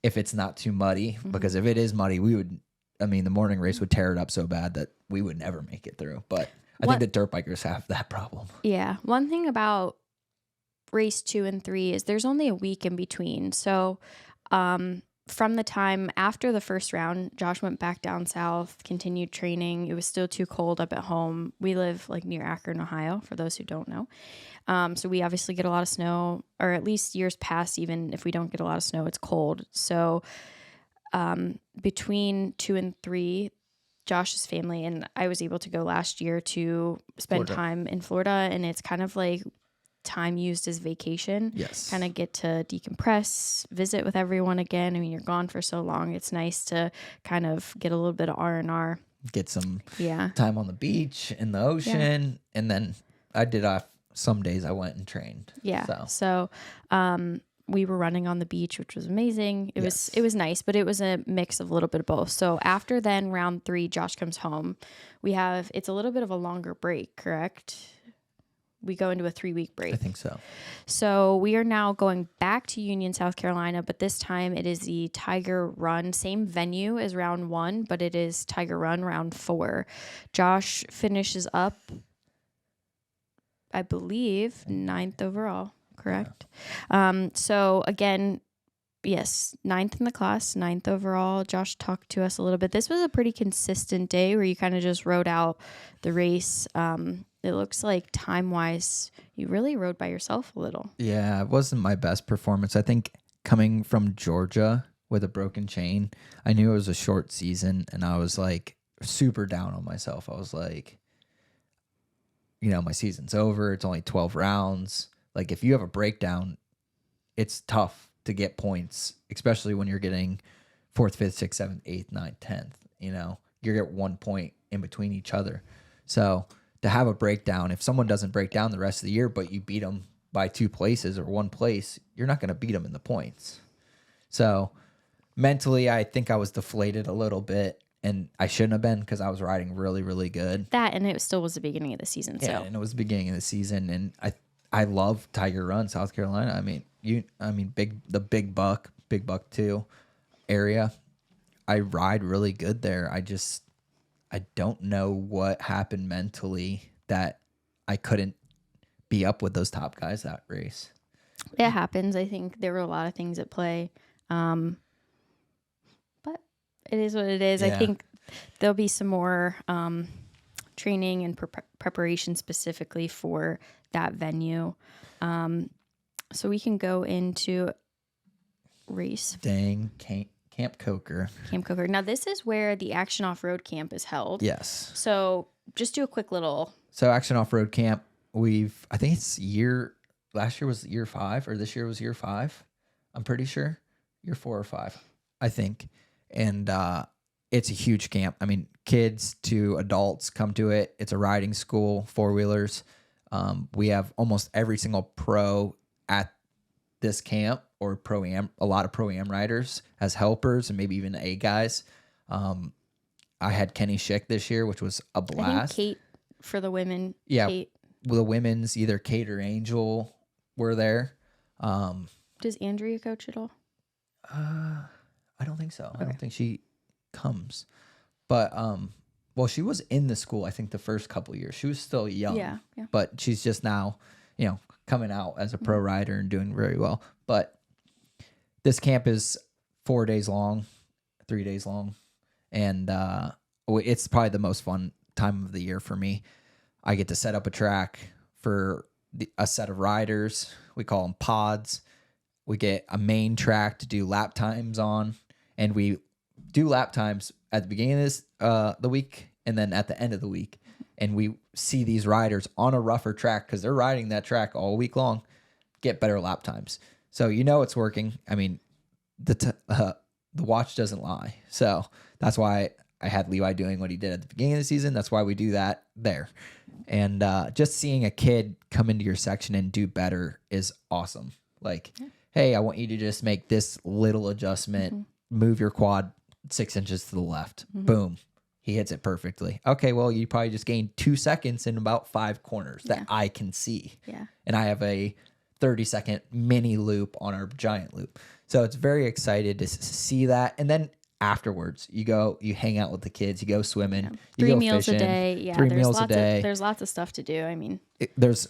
if it's not too muddy. Because if it is muddy, the morning race would tear it up so bad that we would never make it through. But I think the dirt bikers have that problem. Yeah. One thing about race 2 and 3 is there's only a week in between. So, from the time after the first round, Josh went back down south, continued training. It was still too cold up at home. We live like near Akron, Ohio, for those who don't know. So we obviously get a lot of snow, or at least years past, even if we don't get a lot of snow, it's cold. So between 2 and 3, Josh's family and I was able to go last year to spend time in Florida, and it's kind of like time used as vacation. Yes. Kind of get to decompress, visit with everyone again. I mean, you're gone for so long. It's nice to kind of get a little bit of R&R. Get some Yeah. time on the beach, in the ocean. And then I did some days I went and trained. Yeah. So we were running on the beach, which was amazing. It was nice, but it was a mix of a little bit of both. So after then round 3, Josh comes home. It's a little bit of a longer break, correct? We go into a 3-week break. I think so. So we are now going back to Union, South Carolina, but this time it is the Tiger Run, same venue as round 1, but it is Tiger Run round 4. Josh finishes up, I believe, 9th overall, correct? Yeah. So again, yes, 9th in the class, 9th overall. Josh talked to us a little bit. This was a pretty consistent day where you kind of just rode out the race. It looks like time-wise, you really rode by yourself a little. Yeah, it wasn't my best performance. I think coming from Georgia with a broken chain, I knew it was a short season, and I was like super down on myself. I was like, my season's over. It's only 12 rounds. Like if you have a breakdown, it's tough to get points, especially when you're getting 4th, 5th, 6th, 7th, 8th, 9th, 10th. You're at 1 point in between each other. So to have a breakdown, if someone doesn't break down the rest of the year, but you beat them by 2 places or 1 place, you're not going to beat them in the points. So mentally, I think I was deflated a little bit, and I shouldn't have been because I was riding really, really good. That, and it still was the beginning of the season. Yeah, So and it was the beginning of the season, and I love Tiger Run, South Carolina. I mean, the Big Buck 2 area. I ride really good there. I don't know what happened mentally that I couldn't be up with those top guys that race. it happens. I think there were a lot of things at play. But it is what it is. Yeah. I think there'll be some more training and preparation specifically for that venue. So we can go into race Dang, Camp Coker. Camp Coker. Now this is where the Action Off-Road Camp is held. Yes. So just do a quick little. So Action Off-Road Camp, I think last year was year 5 or this year was year 5. I'm pretty sure year 4 or 5, I think. And it's a huge camp. I mean, kids to adults come to it. It's a riding school, 4-wheelers. We have almost every single pro at this camp, or pro-am, a lot of pro-am riders as helpers and maybe even A guys. I had Kenny Schick this year, which was a blast. I think Kate for the women. Yeah. Kate. The women's, either Kate or Angel were there. Does Andrea coach at all? I don't think so. Okay. I don't think she comes. But well, she was in the school, I think, the first couple of years. She was still young. Yeah. But she's just now, coming out as a pro rider and doing very well. But this camp is 4 days long, 3 days long. And it's probably the most fun time of the year for me. I get to set up a track for a set of riders. We call them pods. We get a main track to do lap times on, and we do lap times at the beginning of the week and then at the end of the week. And we see these riders on a rougher track because they're riding that track all week long, get better lap times. So it's working. I mean, the watch doesn't lie. So that's why I had Levi doing what he did at the beginning of the season. That's why we do that there. And just seeing a kid come into your section and do better is awesome. Like, hey, I want you to just make this little adjustment, move your quad 6 inches to the left. Boom. He hits it perfectly. Okay, well, you probably just gained 2 seconds in about 5 corners that I can see. Yeah. And I have a 30-second mini loop on our giant loop. So it's very excited to see that. And then afterwards, you hang out with the kids, you go swimming, you 3 go meals fishing, a day. Yeah. 3 meals a day. There's lots of stuff to do. I mean, it's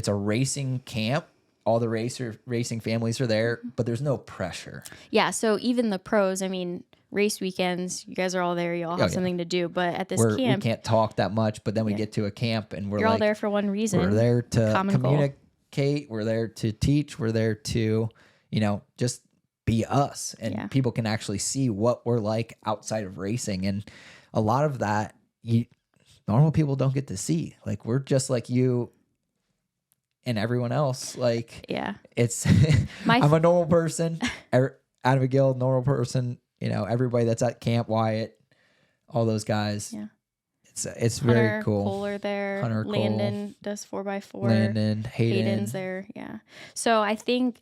a racing camp. All the racing families are there, but there's no pressure. Yeah. So even the pros, I mean, race weekends, you guys are all there. You all have something to do. But at this camp, we can't talk that much. But then we get to a camp and you're all there for one reason. We're there to communicate. Goal. We're there to teach. We're there to, just be us. And people can actually see what we're like outside of racing. And a lot of that, normal people don't get to see. Like, we're just like you and everyone else. Like, it's I'm a normal person. Adam McGill, normal person. Everybody that's at Camp Wyatt, all those guys. Yeah. It's very cool. Kohler there. Hunter Landon does 4x4. Landon, Hayden's there. Yeah. So I think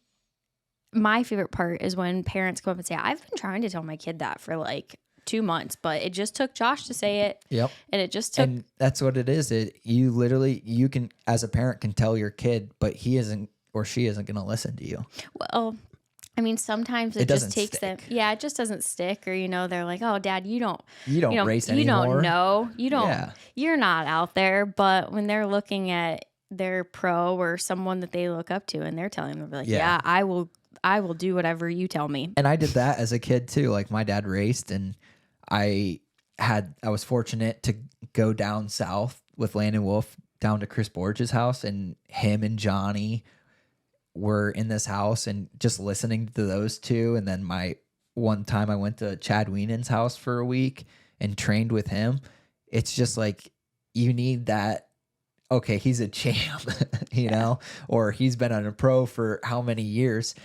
my favorite part is when parents come up and say, I've been trying to tell my kid that for like 2 months, but it just took Josh to say it. Yep. And it just took. And that's what it is. You can, as a parent, can tell your kid, but he isn't or she isn't going to listen to you. Well, I mean, sometimes it just takes them. Yeah, it just doesn't stick. Or, they're like, oh, Dad, you don't race anymore. You don't know. You don't, Yeah. You're not out there. But when they're looking at their pro or someone that they look up to and they're telling them, they're like, yeah, I will do whatever you tell me. And I did that as a kid too. Like, my dad raced, and I was fortunate to go down south with Landon Wolf down to Chris Borge's house, and him and Johnny were in this house and just listening to those two. And then one time I went to Chad Weenan's house for a week and trained with him. It's just like, you need that. Okay, he's a champ, know, or he's been on a pro for how many years.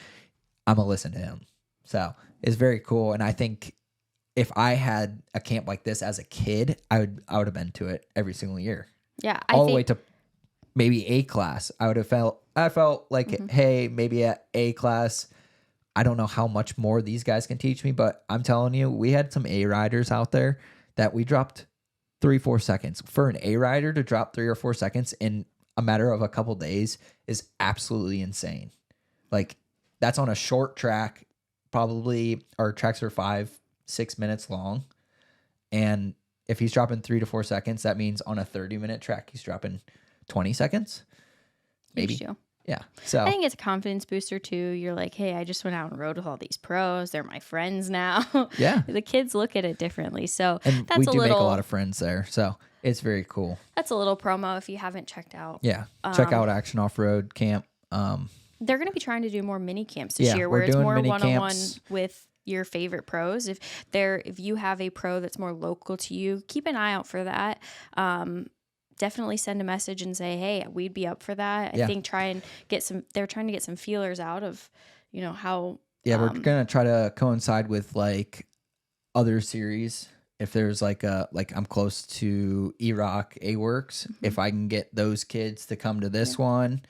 I'm gonna listen to him. So it's very cool. And I think if I had a camp like this as a kid, I would have been to it every single year. Yeah. All the way to maybe A class. I felt like, hey, maybe at A class, I don't know how much more these guys can teach me, but I'm telling you, we had some A riders out there that we dropped 3-4 seconds. For an A rider to drop 3 or 4 seconds in a matter of a couple days is absolutely insane. Like, that's on a short track. Probably our tracks are 5-6 minutes long. And if he's dropping 3 to 4 seconds, that means on a 30-minute track, he's dropping 20 seconds. Maybe. Yeah. So I think it's a confidence booster too. You're like, hey, I just went out and rode with all these pros. They're my friends now. Yeah. The kids look at it differently. So and that's we a do little, make a lot of friends there. So it's very cool. That's a little promo if you haven't checked out. Yeah. Check out Action Off-Road Camp. They're going to be trying to do more mini camps this year we're where it's doing more mini one-on-one camps. with your favorite pros. If you have a pro that's more local to you, keep an eye out for that. Definitely send a message and say, hey, we'd be up for that. I think they're trying to get some feelers out of, how. Yeah, we're going to try to coincide with like other series. If there's like I'm close to E-Rock, A-Works. Mm-hmm. If I can get those kids to come to this one,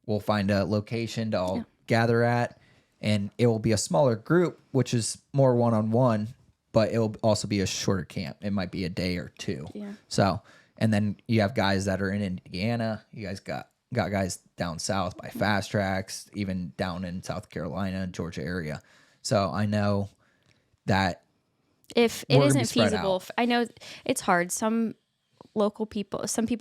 we'll find a location to all gather at. And it will be a smaller group, which is more one-on-one, but it will also be a shorter camp. It might be a day or two. Yeah. So, and then you have guys that are in Indiana. You guys got guys down south by fast tracks, even down in South Carolina, Georgia area. So I know that if it isn't feasible, I know it's hard. Some people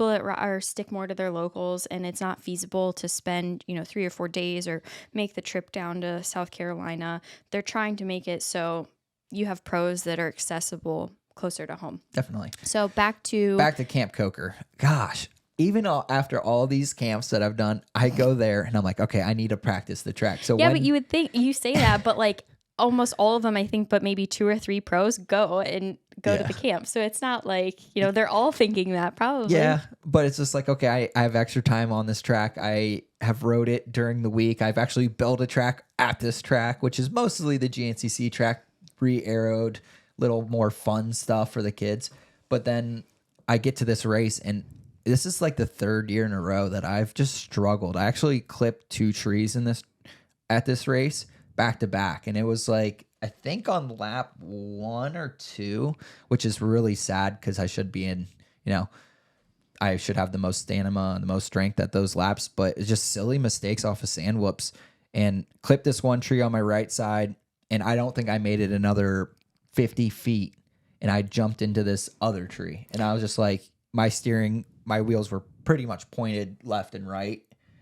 that are stick more to their locals, and it's not feasible to spend 3 or 4 days or make the trip down to South Carolina. They're trying to make it so you have pros that are accessible closer to home. Definitely. So back to Camp Coker. Gosh, even after all these camps that I've done, I go there and I'm like, okay, I need to practice the track. So but you would think you say that, but like almost all of them, I think, but maybe 2 or 3 pros go to the camp. So it's not like, they're all thinking that probably. Yeah, but it's just like, okay, I have extra time on this track. I have rode it during the week. I've actually built a track at this track, which is mostly the GNCC track, re-aeroed, little more fun stuff for the kids. But then I get to this race, and this is like the 3rd year in a row that I've just struggled. I actually clipped 2 trees at this race back to back, and it was like, I think on lap 1 or 2, which is really sad because I should be in, I should have the most stamina and the most strength at those laps, but it's just silly mistakes off of sand whoops, and clipped this one tree on my right side, and I don't think I made it another 50 feet, and I jumped into this other tree, and I was just like, my wheels were pretty much pointed left and right,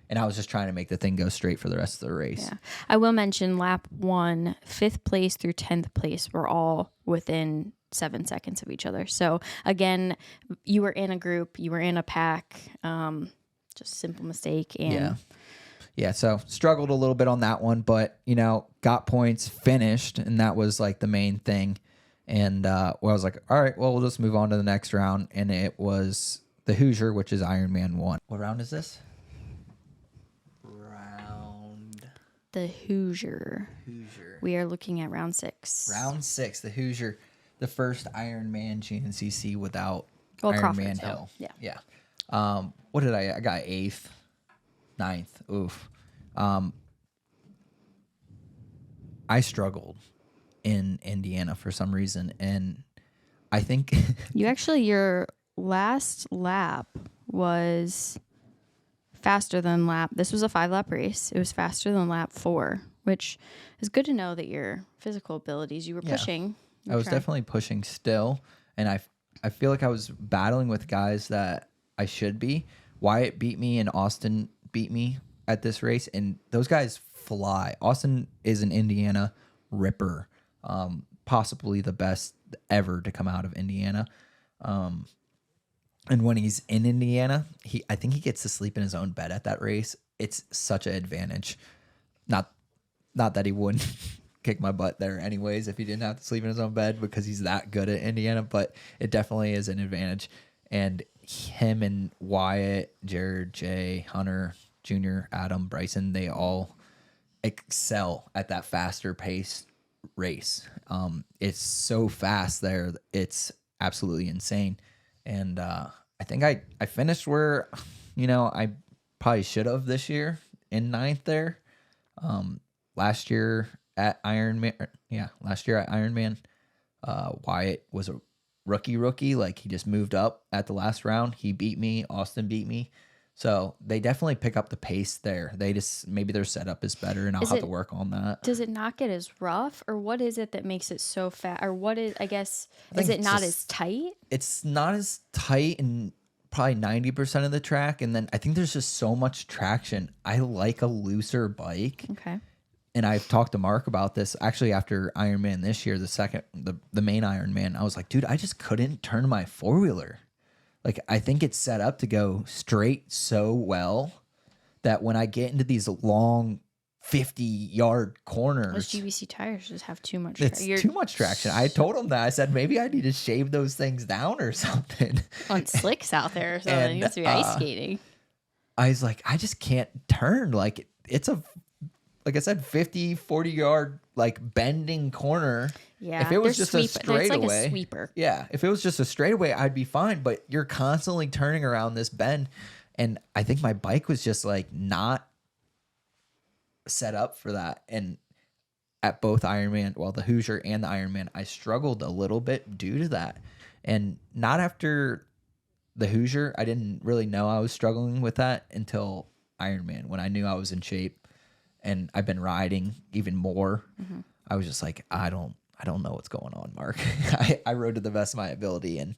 and I was just trying to make the thing go straight for the rest of the race. Yeah. I will mention lap 1, 5th place through 10th place were all within 7 seconds of each other. So again, you were in a group, you were in a pack, just simple mistake. And Yeah. So struggled a little bit on that one, but got points, finished, and that was like the main thing. And I was like, all right, well, we'll just move on to the next round. And it was the Hoosier, which is Ironman 1. What round is this? The Hoosier. We are looking at round 6. Round 6, the Hoosier, the first Ironman GNCC without Crawford's Ironman Hill. Yeah. What did I got 8th, 9th. Oof. I struggled in Indiana for some reason, and I think your last lap was faster than this was a 5-lap race. It was faster than lap 4, which is good to know that your physical abilities, you were pushing. I was definitely pushing still, and I feel like I was battling with guys that I should be. Wyatt beat me and Austin beat me at this race, and those guys fly. Austin is an Indiana ripper, possibly the best ever to come out of Indiana. And when he's in Indiana, I think he gets to sleep in his own bed at that race. It's such an advantage. Not that he wouldn't kick my butt there anyways if he didn't have to sleep in his own bed because he's that good at Indiana, but it definitely is an advantage. And him and Wyatt, Jared, Jay, Hunter, Junior, Adam, Bryson, they all excel at that faster pace race. It's so fast there. It's absolutely insane. And I think I finished where, I probably should have this year in 9th there. Last year at Ironman. Yeah, last year at Ironman, Wyatt was a rookie. Like, he just moved up at the last round. He beat me. Austin beat me. So they definitely pick up the pace there. They just, maybe their setup is better, and I'll have to work on that. Does it not get as rough, or what is it that makes it so fat? Or what is, I guess, I is think it not as tight? It's not as tight in probably 90% of the track. And then I think there's just so much traction. I like a looser bike. Okay. And I've talked to Mark about this actually after Ironman this year, the main Ironman. I was like, dude, I just couldn't turn my four-wheeler. Like, I think it's set up to go straight so well that when I get into these long 50-yard corners, Those GBC tires just have too much. it's too much traction. I told him that. I said, maybe I need to shave those things down or something. On slicks out there or something. You have to be ice skating. I was like, I just can't turn. Like, it's like I said, 50, 40-yard, like, bending corner. Yeah. If it was just a straightaway. It's like a sweeper. Yeah. If it was just a straightaway, I'd be fine. But you're constantly turning around this bend. And I think my bike was just, like, not set up for that. And at both Ironman, well, the Hoosier and the Ironman, I struggled a little bit due to that. And not after the Hoosier, I didn't really know I was struggling with that until Ironman, when I knew I was in shape and I've been riding even more. Mm-hmm. I was just like, I don't know what's going on, Mark. I rode to the best of my ability, and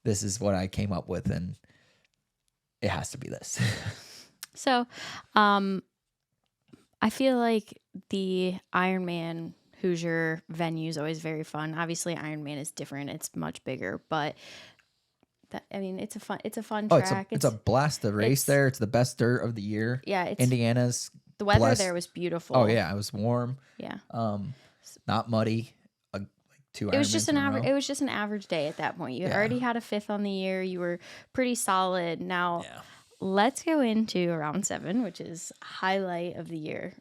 this is what I came up with, and it has to be this. So, I feel like the Ironman Hoosier venue is always very fun. Obviously, Ironman is different; it's much bigger, but it's a fun track. It's a blast to race there. It's the best dirt of the year. Yeah, Indiana's the weather blessed. there was beautiful. Oh yeah, it was warm. Yeah, not muddy. Like 2 it was Ironmans just in an a average. row. It was just an average day at that point. You had already had a 5th on the year. You were pretty solid. Now, let's go into round 7, which is highlight of the year.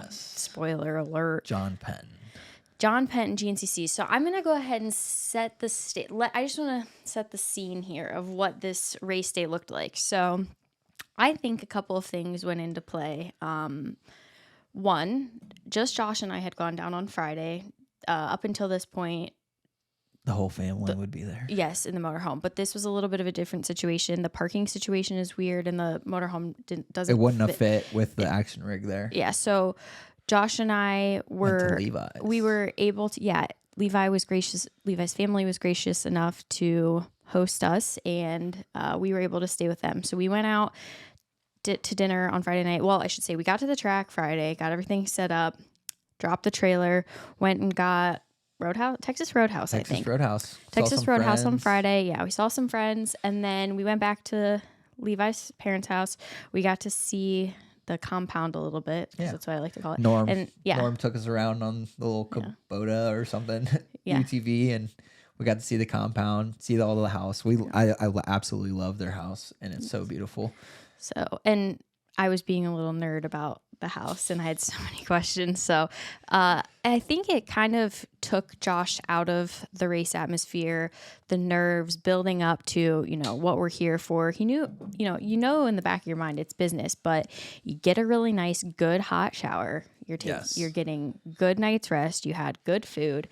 Spoiler alert. John Penn and GNCC. So I'm going to go ahead and set the state. I just want to set the scene here of what this race day looked like. So I think a couple of things went into play. One, just Josh and I had gone down on Friday. Up until this point, the whole family would be there. Yes, in the motorhome. But this was a little bit of a different situation. The parking situation is weird, and the motorhome doesn't. It wouldn't have fit with the action rig there. Yeah, so Josh and I were able to. Yeah, Levi was gracious. Levi's family was gracious enough to host us, and we were able to stay with them. So we went out to dinner on Friday night. Well, I should say we got to the track Friday, got everything set up, dropped the trailer, went and got Texas Roadhouse on Friday. Yeah, we saw some friends, and then we went back to Levi's parents' house. We got to see the compound a little bit, because that's what I like to call it. Norm took us around on the little Kubota or something, UTV, and we got to see the compound, see all the house. I absolutely love their house, and it's so beautiful. So, and I was being a little nerd about the house, and I had so many questions. So I think it kind of took Josh out of the race atmosphere, the nerves building up to, what we're here for. He knew, in the back of your mind, it's business, but you get a really nice, good hot shower. You're getting good night's rest. You had good food.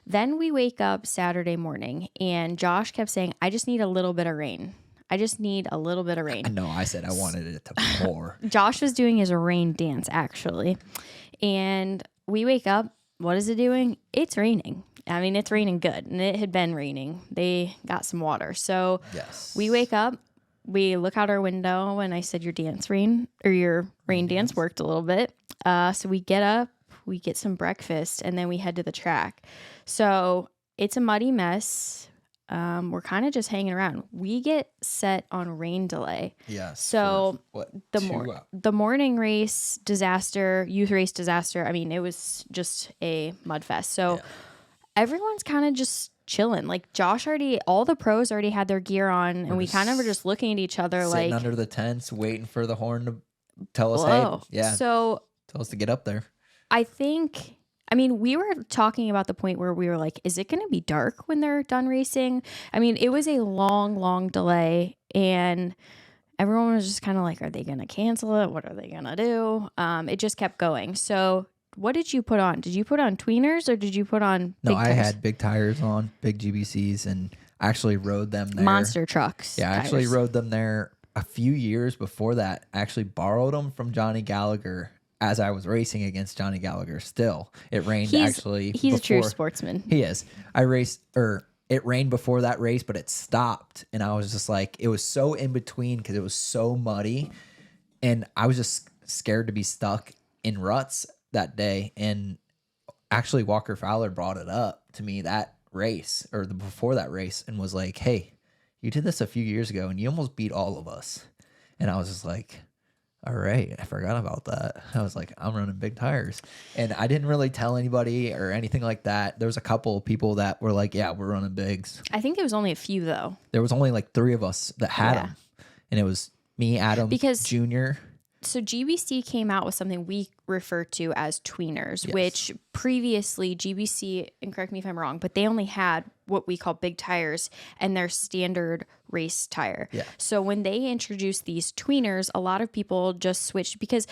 Then we wake up Saturday morning, and Josh kept saying, I just need a little bit of rain. I just need a little bit of rain. No, I said I wanted it to pour. Josh was doing his rain dance, actually. And we wake up. What is it doing? It's raining. I mean, it's raining good. And it had been raining. They got some water. So we wake up. We look out our window, and I said, your rain dance worked a little bit. So we get up. We get some breakfast. And then we head to the track. So it's a muddy mess. We're kind of just hanging around. We get set on rain delay. Yes. So the morning race disaster, youth race disaster. I mean, it was just a mud fest. So everyone's kind of just chilling. Like all the pros already had their gear on, and we kind of were just looking at each other sitting like under the tents, waiting for the horn to tell us, So tell us to get up there. We were talking about the point where we were like, is it going to be dark when they're done racing? I mean, it was a long, long delay, and everyone was just kind of like, are they going to cancel it? What are they going to do? It just kept going. So what did you put on? Did you put on tweeners or did you put on No, big I tires? had big tires on, big GBCs, and I actually rode them there. Monster trucks. Yeah, I actually tires. rode them there a few years before that. I actually borrowed them from Johnny Gallagher as I was racing against Johnny Gallagher. Still, it rained He's actually. a true before- sportsman. He is. It rained before that race, but it stopped, and I was just like, it was so in between because it was so muddy, and I was just scared to be stuck in ruts that day. And actually, Walker Fowler brought it up to me that race or before that race, and was like, "Hey, you did this a few years ago, and you almost beat all of us." And I was just like, all right, I forgot about that. I was like, I'm running big tires. And I didn't really tell anybody or anything like that. There was a couple of people that were like, yeah, we're running bigs. I think there was only a few though. There was only like 3 of us that had them. And it was me, Adam, Junior. So GBC came out with something we refer to as tweeners, which previously GBC, and correct me if I'm wrong, but they only had what we call big tires and their standard race tire. Yeah. So when they introduced these tweeners, a lot of people just switched because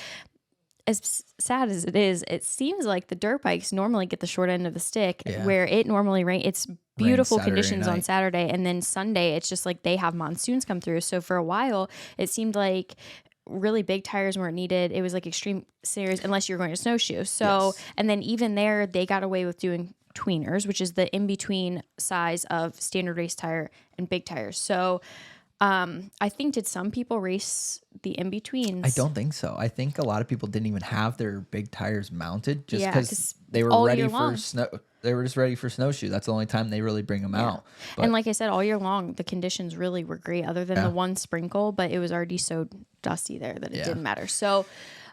as sad as it is, it seems like the dirt bikes normally get the short end of the stick where it normally rains. It's beautiful conditions on Saturday, and then Sunday, it's just like they have monsoons come through. So for a while, it seemed like really big tires weren't needed. It was like extreme series unless you were going to snowshoe. So, and then even there, they got away with doing tweeners, which is the in-between size of standard race tire and big tires. So I think, did some people race the in-betweens? I don't think so. I think a lot of people didn't even have their big tires mounted just Yeah, because 'cause they were all ready year for long. snow. They were just ready for snowshoe. That's the only time they really bring them out. But And like I said, all year long, the conditions really were great other than the one sprinkle, but it was already so dusty there that it didn't matter. So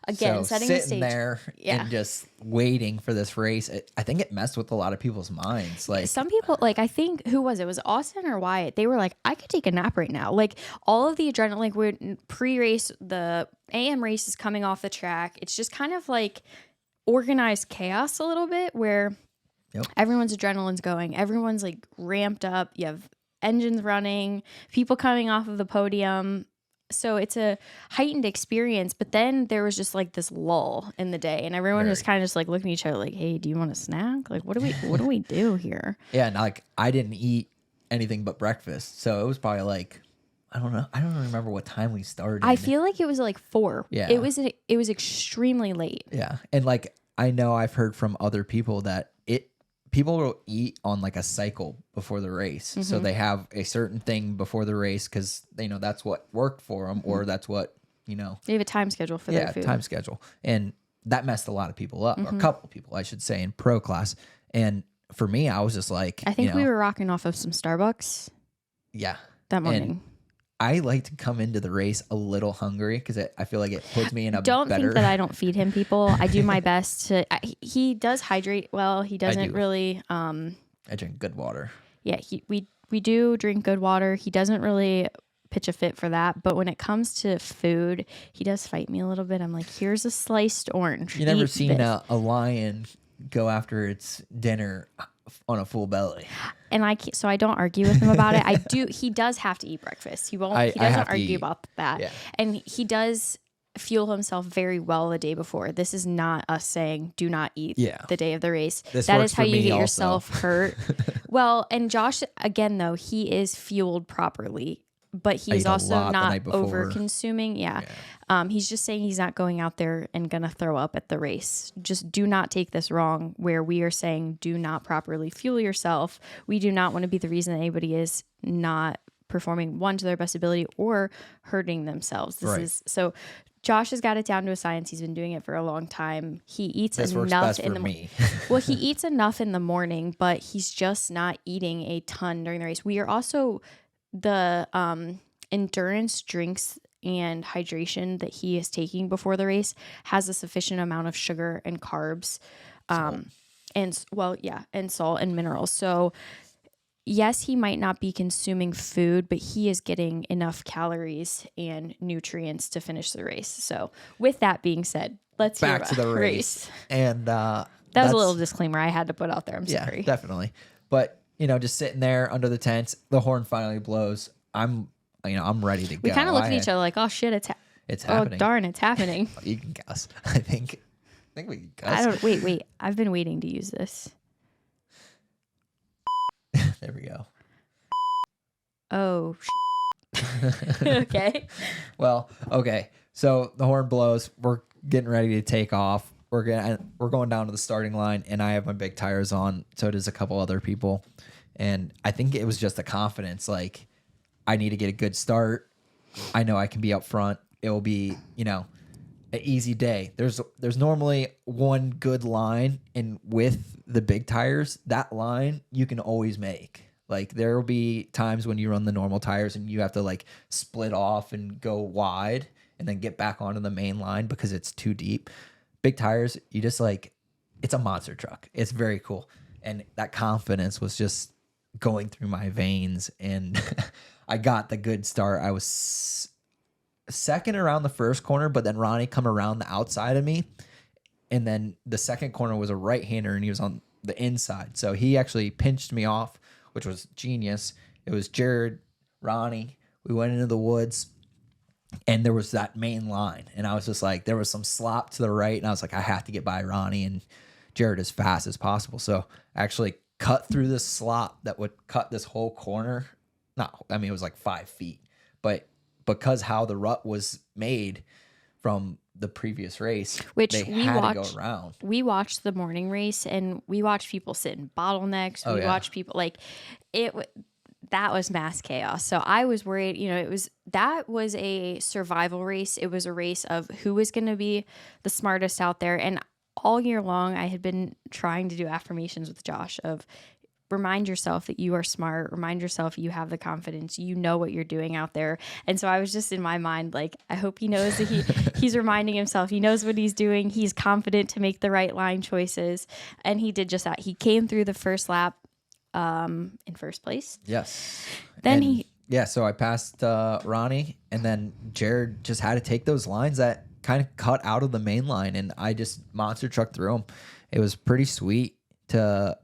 again, setting the sitting stage. there and just waiting for this race, I think it messed with a lot of people's minds. Like Some people, like, I think, who was it? Was it Austin or Wyatt? They were like, I could take a nap right now. Like, all of the adrenaline, like, we're pre-race, the AM race is coming off the track. It's just kind of like organized chaos a little bit where everyone's adrenaline's going. Everyone's like ramped up. You have engines running, people coming off of the podium. So it's a heightened experience, but then there was just like this lull in the day, and everyone was kind of just like looking at each other like, hey, do you want a snack? Like, what do we do here? Yeah, and like I didn't eat anything but breakfast. So it was probably like, I don't know. I don't remember what time we started. I feel like it was like 4. Yeah. It was extremely late. Yeah. And like I know I've heard from other people that people will eat on like a cycle before the race. So they have a certain thing before the race because they know that's what worked for them or that's what, They have a time schedule for their food. time schedule. And that messed a lot of people up, or a couple of people, I should say, in pro class. And for me, I was just like, I think we were rocking off of some Starbucks that morning. And I like to come into the race a little hungry because I feel like it puts me in a Don't better... think that I don't feed him, people. I do my best to. He does hydrate well. He doesn't really. I drink good water. Yeah, we do drink good water. He doesn't really pitch a fit for that. But when it comes to food, he does fight me a little bit. I'm like, here's a sliced orange. You never Eat seen this. a lion go after its dinner on a full belly. And so I don't argue with him about it. I do. He does have to eat breakfast. He won't. I He doesn't have to argue eat. about that. Yeah. And he does fuel himself very well the day before. This is not us saying do not eat the day of the race. This That works is how for you me get also. yourself hurt. Well, and Josh, again though, he is fueled properly, but he's ate a also lot the not night before. over consuming. Yeah. He's just saying he's not going out there and gonna throw up at the race. Just do not take this wrong, where we are saying do not properly fuel yourself. We do not want to be the reason that anybody is not performing to their best ability or hurting themselves. This is so Josh has got it down to a science. He's been doing it for a long time. He eats This works enough best in for the me. Well, he eats enough in the morning, but he's just not eating a ton during the race. We are also the endurance drinks and hydration that he is taking before the race has a sufficient amount of sugar and carbs, and salt and minerals. So yes, he might not be consuming food, but he is getting enough calories and nutrients to finish the race. So with that being said, let's Back hear to the about race. And That was a little disclaimer I had to put out there. I'm sorry. Yeah, definitely. But, just sitting there under the tents, the horn finally blows. I'm ready to go. We kind of looked at each other like, oh shit, it's happening. Oh darn, it's happening. You can guess. I think think we can I cuss. don't. Wait. I've been waiting to use this. There we go. Oh. Okay. Well, okay. So the horn blows. We're getting ready to take off. We're going down to the starting line, and I have my big tires on. So does a couple other people, and I think it was just the confidence. Like, I need to get a good start. I know I can be up front. It will be, an easy day. There's normally one good line, and with the big tires, that line you can always make. Like, there will be times when you run the normal tires and you have to like split off and go wide and then get back onto the main line because it's too deep. Big tires, you just like, it's a monster truck. It's very cool. And that confidence was just going through my veins, and I got the good start. I was second around the first corner, but then Ronnie come around the outside of me. And then the second corner was a right-hander, and he was on the inside. So he actually pinched me off, which was genius. It was Jared, Ronnie. We went into the woods, and there was that main line. And I was just like, there was some slop to the right, and I was like, I have to get by Ronnie and Jared as fast as possible. So I actually cut through this slop that would cut this whole corner. It was like 5 feet. But because how the rut was made from the previous race, Which they we had watched, to go around. We watched the morning race, and we watched people sit in bottlenecks. We watched people that was mass chaos. So I was worried, that was a survival race. It was a race of who was going to be the smartest out there. And all year long, I had been trying to do affirmations with Josh of remind yourself that you are smart. Remind yourself you have the confidence. You know what you're doing out there. And so I was just in my mind, like, I hope he knows that he's reminding himself. He knows what he's doing. He's confident to make the right line choices. And he did just that. He came through the first lap in first place. Yes. Then so I passed Ronnie, and then Jared just had to take those lines that kind of cut out of the main line, and I just monster trucked through them. It was pretty sweet to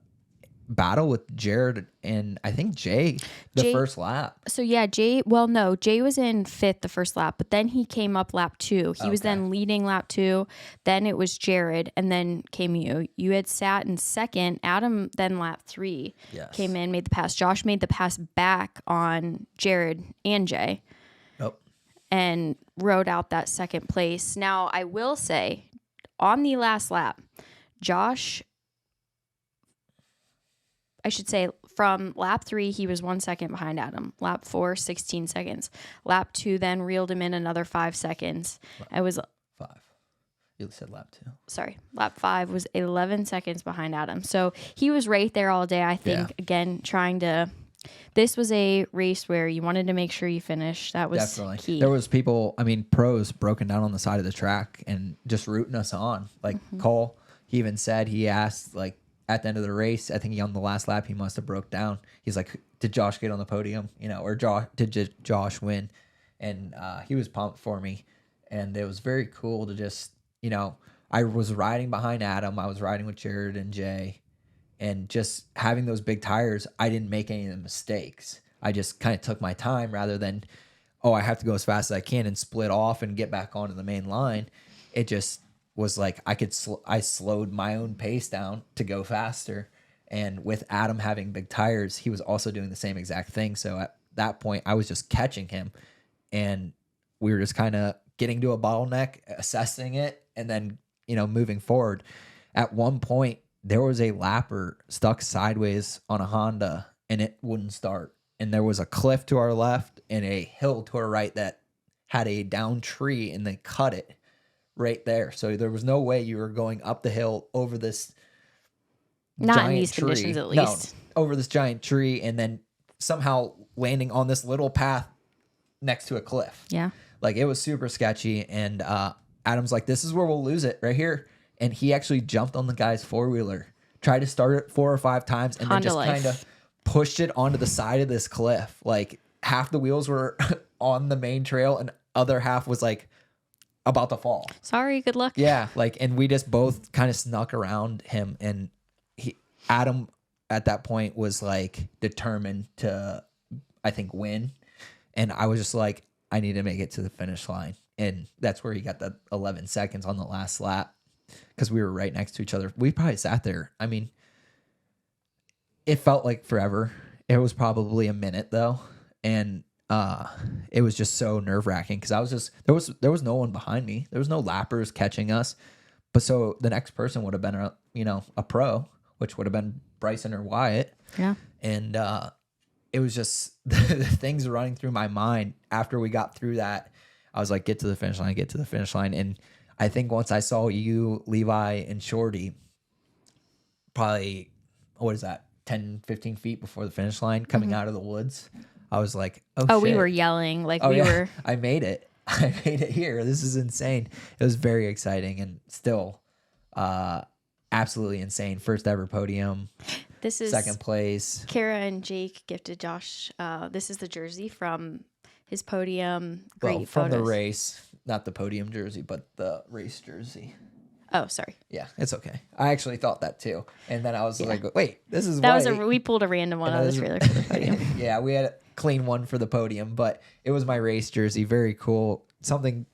battle with Jared and I think Jay first lap. So yeah, Jay was in fifth the first lap, but then he came up lap 2. He was then leading lap 2. Then it was Jared, and then came you. You had sat in second. Adam then lap 3 came in, made the pass. Josh made the pass back on Jared and Jay. Nope. And rode out that second place. Now I will say, on the last lap, Josh, I should say from lap 3, he was 1 second behind Adam. Lap 4, 16 seconds. Lap 2 then reeled him in another 5 seconds. It was 5. You said lap 2. Sorry. Lap 5 was 11 seconds behind Adam. So he was right there all day, I think, again, trying to... This was a race where you wanted to make sure you finished. That was definitely key. There was people, pros broken down on the side of the track and just rooting us on. Like Cole, he even said, he asked, like, at the end of the race, I think on the last lap, he must have broke down. He's like, did Josh get on the podium? Or did Josh win? And he was pumped for me. And it was very cool to just, I was riding behind Adam. I was riding with Jared and Jay. And just having those big tires, I didn't make any of the mistakes. I just kind of took my time rather than, I have to go as fast as I can and split off and get back onto the main line. It just was like I slowed my own pace down to go faster. And with Adam having big tires, he was also doing the same exact thing. So at that point, I was just catching him, and we were just kind of getting to a bottleneck, assessing it, and then, moving forward. At one point, there was a lapper stuck sideways on a Honda, and it wouldn't start. And there was a cliff to our left and a hill to our right that had a down tree, and they cut it right there. So there was no way you were going up the hill over this not in these conditions, at least. No, over this giant tree, and then somehow landing on this little path next to a cliff. Yeah. Like, it was super sketchy. And Adam's like, this is where we'll lose it, right here. And he actually jumped on the guy's four-wheeler, tried to start it 4 or 5 times, and Honda then just kind of pushed it onto the side of this cliff. Like, half the wheels were on the main trail, and other half was like about to fall. Sorry, good luck. Yeah, and we just both kind of snuck around him, and Adam at that point was like determined to, I think, win. And I was just like, I need to make it to the finish line. And that's where he got the 11 seconds on the last lap. because we were right next to each other. We probably sat there. I mean, it felt like forever. It was probably a minute though, and it was just so nerve wracking because I was just there was no one behind me. There was no lappers catching us, but so the next person would have been a pro, which would have been Bryson or Wyatt. Yeah, and it was just the things running through my mind after we got through that. I was like, get to the finish line, and I think once I saw you, Levi, and Shorty, probably, what is that, 10, 15 feet before the finish line coming out of the woods, I was like, oh shit. we were yelling. Like, were. I made it. I made it here. This is insane. It was very exciting and still absolutely insane. First ever podium. This is second place. Kara and Jake gifted Josh. This is the jersey from his podium. Great from photos. the race. Not the podium jersey, but the race jersey. Oh, sorry. Yeah, it's okay. I actually thought that too. And then I was like, wait, this is that white. was we pulled a random one out of the trailer for the podium. Yeah, we had a clean one for the podium, but it was my race jersey. Very cool. Something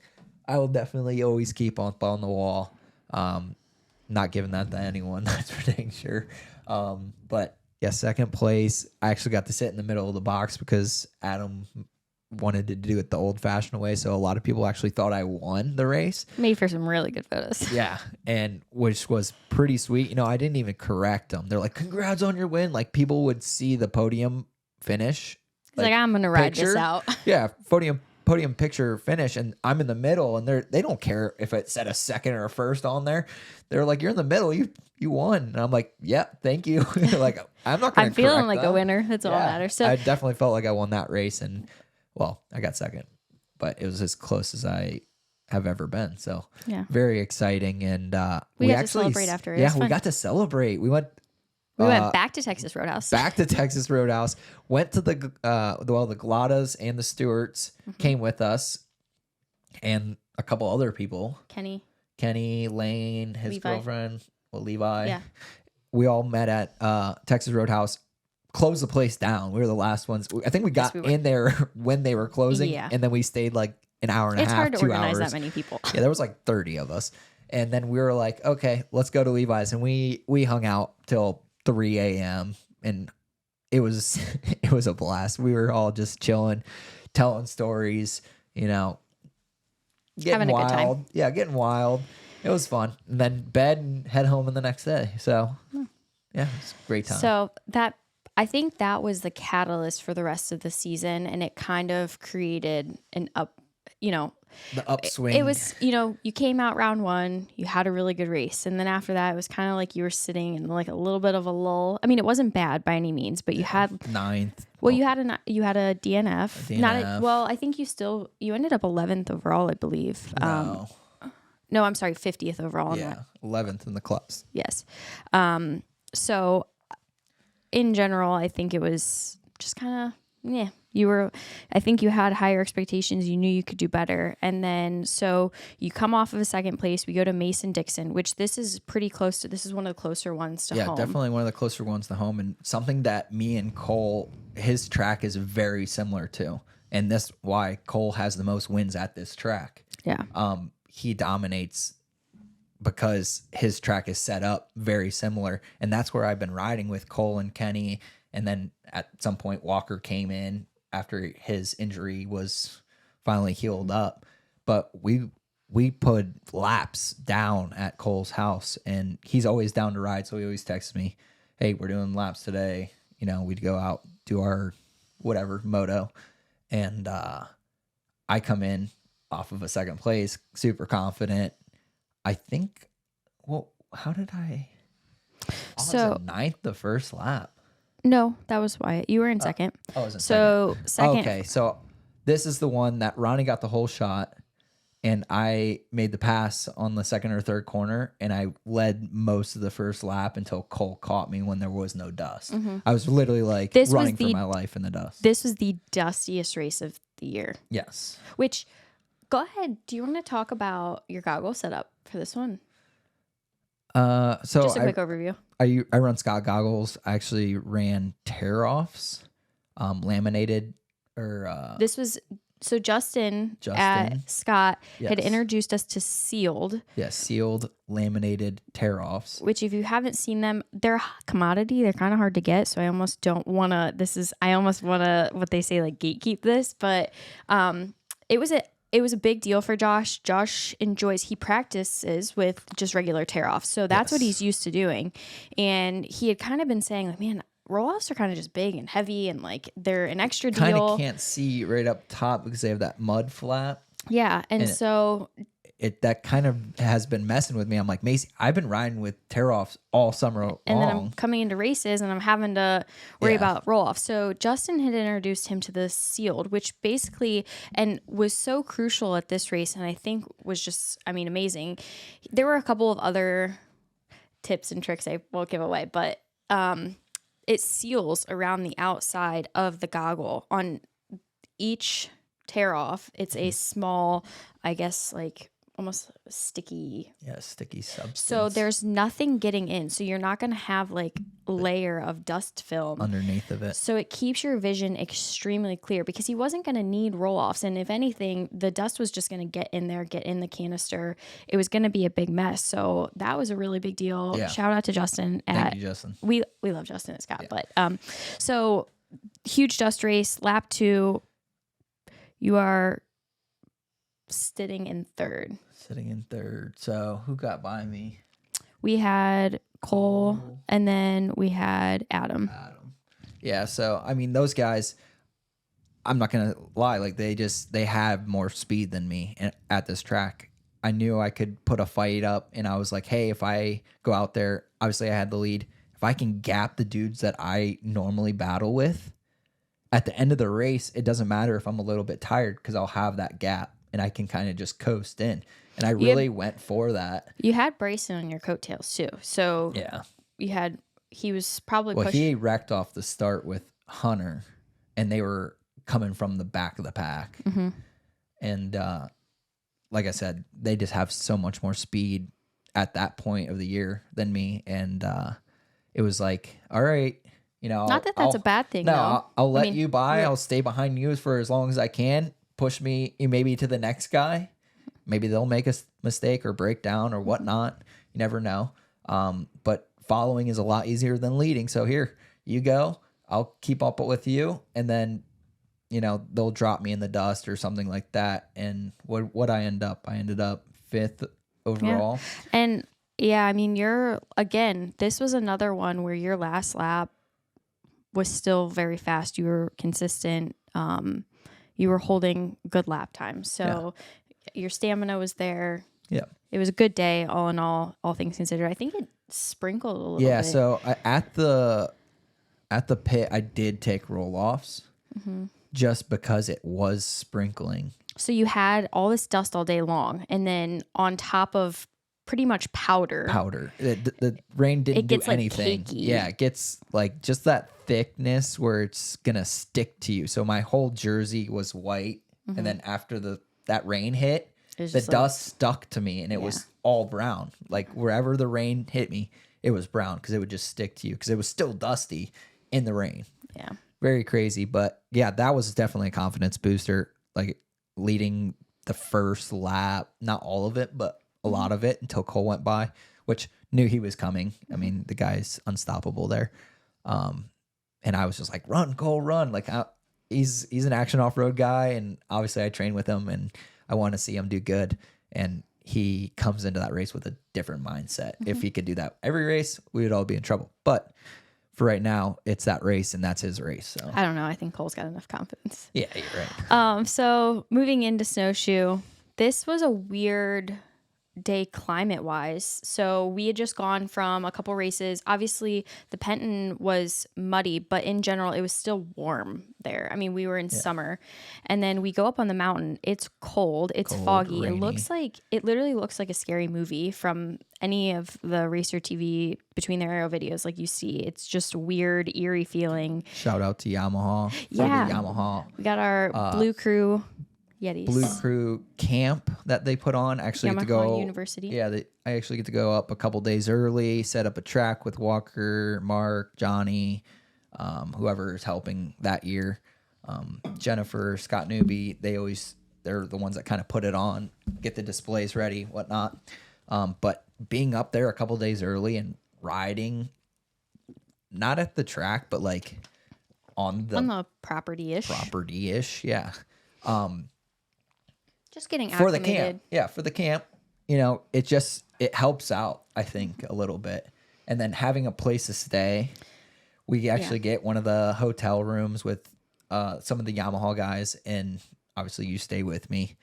I will definitely always keep up on the wall. Not giving that to anyone, that's for dang sure. But yeah, second place. I actually got to sit in the middle of the box because Adam wanted to do it the old-fashioned way, so a lot of people actually thought I won the race. Made for some really good photos. Yeah, and which was pretty sweet. You know, I didn't even correct them. They're like, "Congrats on your win!" Like people would see the podium finish. Like I'm gonna ride this out. Yeah, podium picture finish, and I'm in the middle, and they don't care if it said a second or a first on there. They're like, "You're in the middle. You won." And I'm like, "Yeah, thank you." Like I'm not. I'm feeling like a winner. That's all that matters. So I definitely felt like I won that race, and well, I got second, but it was as close as I have ever been. So yeah, very exciting, and we got to celebrate after. Yeah, we got to celebrate. We went back to Texas Roadhouse. Went to the Glottas and the Stewarts came with us, and a couple other people. Kenny, Lane, his girlfriend, Levi. Yeah. We all met at Texas Roadhouse. Closed the place down. We were the last ones. I think we got in there when they were closing, and then we stayed like an hour and a half, 2 hours. It's hard to organize that many people. Yeah, there was like 30 of us, and then we were like, okay, let's go to Levi's, and we hung out till 3 a.m. and it was a blast. We were all just chilling, telling stories, getting having a wild. good time. Yeah, getting wild. It was fun, and then bed and head home in the next day. So yeah, it's a great time. So I think that was the catalyst for the rest of the season, and it kind of created an the upswing. It was, you came out round one, you had a really good race, and then after that, it was kind of like you were sitting in like a little bit of a lull. I mean, it wasn't bad by any means, but you had ninth. Well, you had a DNF. A DNF. I think you ended up 11th overall, I believe. No, I'm sorry, 50th overall. Yeah, 11th in the clubs. Yes. So in general, I think it was just kind of, I think you had higher expectations. You knew you could do better. And then, so you come off of a second place. We go to Mason-Dixon, which this is pretty close to, this is one of the closer ones to home. Yeah, definitely one of the closer ones to home. And something that me and Cole, his track is very similar to. And that's why Cole has the most wins at this track. Yeah. He dominates because his track is set up very similar. And that's where I've been riding with Cole and Kenny. And then at some point, Walker came in after his injury was finally healed up. But we put laps down at Cole's house, and he's always down to ride. So he always texts me, hey, we're doing laps today. We'd go out, do our whatever moto. And I come in off of a second place, super confident. I think, how did I? So ninth the first lap. No, that was Wyatt. You were in second. I was in second. Okay, so this is the one that Ronnie got the whole shot, and I made the pass on the second or third corner, and I led most of the first lap until Cole caught me when there was no dust. Mm-hmm. I was literally like running for my life in the dust. This was the dustiest race of the year. Yes. Which, go ahead. Do you want to talk about your goggle setup for this one? So just a quick overview. I run Scott goggles. I actually ran tear offs, laminated, or this was So Justin at Scott had Yes. introduced us to sealed. Yes, sealed laminated tear-offs. Which if you haven't seen them, they're a commodity. They're kind of hard to get. So I almost don't want to, I almost want to, what they say, like gatekeep this. But it was a big deal for Josh. Josh he practices with just regular tear-offs. So that's what he's used to doing. And he had kind of been saying like, man, roll-offs are kind of just big and heavy and like they're an extra deal. Kind of can't see right up top because they have that mud flap. Yeah. And so that kind of has been messing with me. I'm like, Macy, I've been riding with tear-offs all summer long. And then I'm coming into races and I'm having to worry about roll-offs. So Justin had introduced him to the sealed, which basically, and was so crucial at this race, and I think was just, amazing. There were a couple of other tips and tricks I won't give away, but it seals around the outside of the goggle on each tear-off. It's a small, I guess, like almost sticky. Yeah, sticky substance. So there's nothing getting in. So you're not going to have like a layer of dust film underneath of it. So it keeps your vision extremely clear because he wasn't going to need roll-offs. And if anything, the dust was just going to get in there, get in the canister. It was going to be a big mess. So that was a really big deal. Yeah. Shout out to Justin. Thank you, Justin. We love Justin and Scott. Yeah. But so huge dust race, lap 2. You are sitting in third. So who got by me? We had Cole, and then we had Adam. Yeah, so those guys, I'm not gonna lie, like they have more speed than me at this track. I knew I could put a fight up, and I was like, hey, if I go out there, obviously I had the lead. If I can gap the dudes that I normally battle with, at the end of the race, it doesn't matter if I'm a little bit tired because I'll have that gap and I can kind of just coast in. And I really went for that. You had Bryson on your coattails too. So yeah, he was probably pushing. He wrecked off the start with Hunter and they were coming from the back of the pack. Mm-hmm. And like I said, they just have so much more speed at that point of the year than me. And it was like, all right, not that that's a bad thing. No, I'll let you by. I'll stay behind you for as long as I can. Push me maybe to the next guy. Maybe they'll make a mistake or break down or whatnot. You never know. But following is a lot easier than leading. So here you go. I'll keep up with you. And then, they'll drop me in the dust or something like that. And what I ended up 5th overall. Yeah. And this was another one where your last lap was still very fast. You were consistent. You were holding good lap time. So your stamina was there. Yeah. It was a good day, all in all things considered. I think it sprinkled a little bit. Yeah, so at the pit, I did take roll-offs just because it was sprinkling. So you had all this dust all day long, and then on top of pretty much powder. The rain didn't do anything. Like cakey. Yeah, it gets like just that thickness where it's gonna stick to you. So my whole jersey was white, and then after that rain hit, the dust stuck to me, and it was all brown. Like wherever the rain hit me, it was brown because it would just stick to you because it was still dusty in the rain. Yeah, very crazy. But yeah, that was definitely a confidence booster. Like leading the first lap, not all of it, but a lot of it until Cole went by, which knew he was coming. I mean, the guy's unstoppable there. And I was just like, run, Cole, run. Like he's an action off-road guy. And obviously I train with him and I want to see him do good. And he comes into that race with a different mindset. If he could do that every race, we would all be in trouble. But for right now, it's that race and that's his race. So I don't know. I think Cole's got enough confidence. Yeah, you're right. So moving into snowshoe, this was a weird day climate wise. So we had just gone from a couple races. Obviously the Penton was muddy, but in general it was still warm there. I mean, we were in summer, and then we go up on the mountain. It's cold, it's foggy. Rainy. It literally looks like a scary movie from any of the racer TV between their aero videos. Like you see, it's just weird, eerie feeling. Shout out to Yamaha. Yeah. Yamaha. We got our Blue Crew Yetis. Blue Crew camp that they put on. Actually Yamaha get to go University. Yeah, I actually get to go up a couple days early, set up a track with Walker, Mark, Johnny, whoever is helping that year. Jennifer, Scott Newby, they're the ones that kind of put it on, get the displays ready, whatnot. But being up there a couple days early and riding, not at the track, but like on the property-ish. yeah. Just getting For acclimated. the camp. Yeah, for the camp. It helps out, I think, a little bit. And then having a place to stay. We actually get one of the hotel rooms with some of the Yamaha guys, and obviously you stay with me.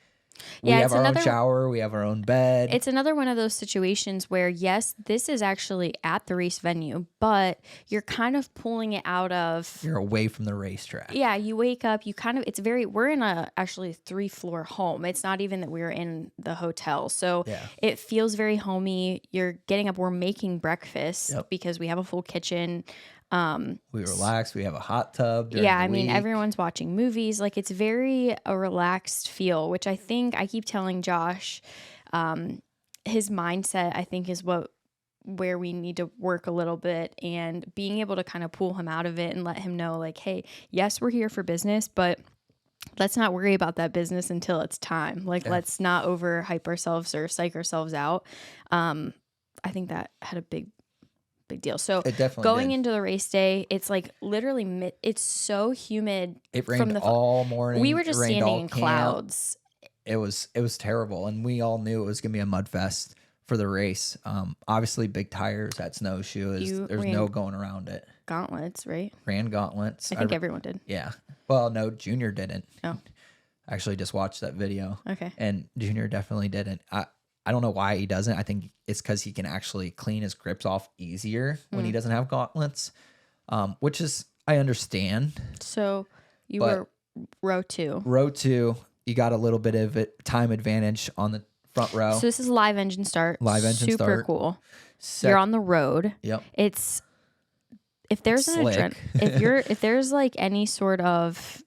We have our own shower. We have our own bed. It's another one of those situations where, yes, this is actually at the race venue, but you're kind of pulling it out of... You're away from the racetrack. Yeah, you wake up, we're in a actually 3-floor home. It's not even that we're in the hotel. So it feels very homey. You're getting up, we're making breakfast because we have a full kitchen. We relax. We have a hot tub. During the week. Everyone's watching movies. Like, it's very a relaxed feel, which I keep telling Josh, his mindset, I think, is where we need to work a little bit, and being able to kind of pull him out of it and let him know, like, hey, yes, we're here for business, but let's not worry about that business until it's time. Like, let's not overhype ourselves or psych ourselves out. I think that had a big deal. So going into the race day, it's like literally it's so humid. It rained all morning. We were just standing in clouds. It was terrible, and we all knew it was going to be a mud fest for the race. Obviously, big tires, that snowshoe there's no going around it. Gauntlets, right? Ran gauntlets. I think everyone did. Yeah. Well, no, Junior didn't. Oh. I actually just watched that video. Okay. And Junior definitely didn't. I don't know why he doesn't. I think it's because he can actually clean his grips off easier when he doesn't have gauntlets, which is, I understand. So you were row 2. Row 2, you got a little bit of time advantage on the front row. So this is live engine start. Super cool. You're on the road. Yep. If there's if there's like any sort of,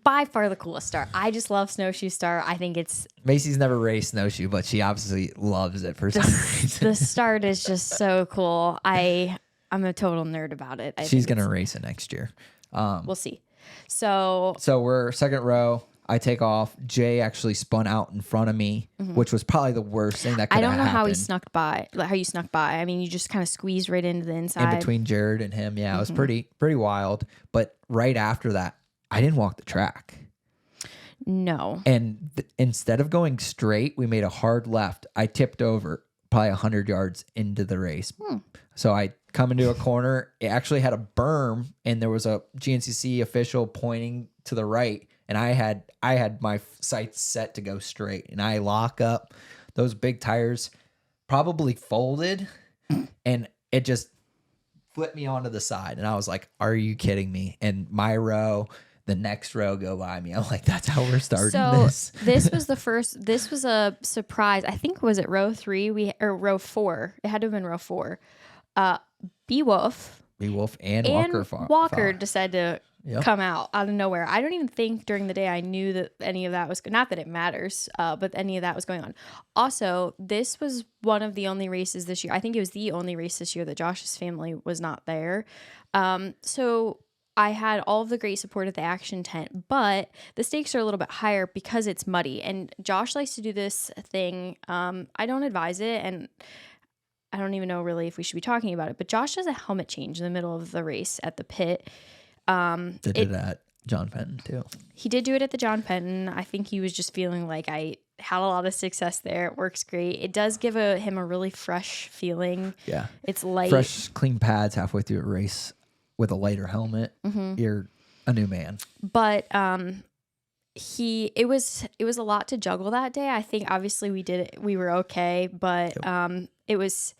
by far the coolest start. I just love snowshoe start. I think it's... Macy's never raced snowshoe, but she obviously loves it for some reason. The start is just so cool. I'm a total nerd about it. She's going to race it next year. We'll see. So we're second row. I take off. Jay actually spun out in front of me, which was probably the worst thing that could have happened. I don't know how he snuck by. Like, how you snuck by. I mean, you just kind of squeezed right into the inside. In between Jared and him. Yeah, it was pretty wild. But right after that, I didn't walk the track. No. And instead of going straight, we made a hard left. I tipped over probably 100 yards into the race. So I come into a corner. It actually had a berm, and there was a GNCC official pointing to the right. And I had my sights set to go straight. And I lock up. Those big tires probably folded, and it just flipped me onto the side. And I was like, are you kidding me? And my row... the next row go by me. I'm like, that's how we're starting this. This was a surprise. I think, was it row 3? Or row 4. It had to have been row 4. B-Wolf and Walker decided to come out of nowhere. I don't even think during the day I knew that any of that was, not that it matters, but any of that was going on. Also, this was one of the only races this year. I think it was the only race this year that Josh's family was not there. So I had all of the great support at the action tent, but the stakes are a little bit higher because it's muddy. And Josh likes to do this thing. I don't advise it, and I don't even know really if we should be talking about it, but Josh does a helmet change in the middle of the race at the pit. Did it at John Penton too. He did do it at the John Penton. I think he was just feeling like I had a lot of success there. It works great. It does give him a really fresh feeling. Yeah. It's light. Fresh, clean pads halfway through a race. With a lighter helmet, you're a new man. But it was a lot to juggle that day. I think obviously we did it. We were okay, but it was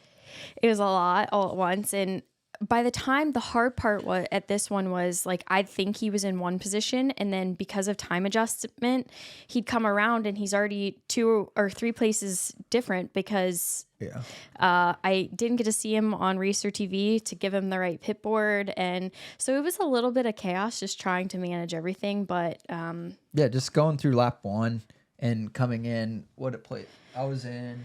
a lot all at once. And by the time the hard part at this one was like, I'd think he was in one position, and then because of time adjustment, he'd come around and he's already 2 or 3 places different because I didn't get to see him on Racer TV to give him the right pit board. And so it was a little bit of chaos just trying to manage everything. But just going through lap 1 and coming in, I was in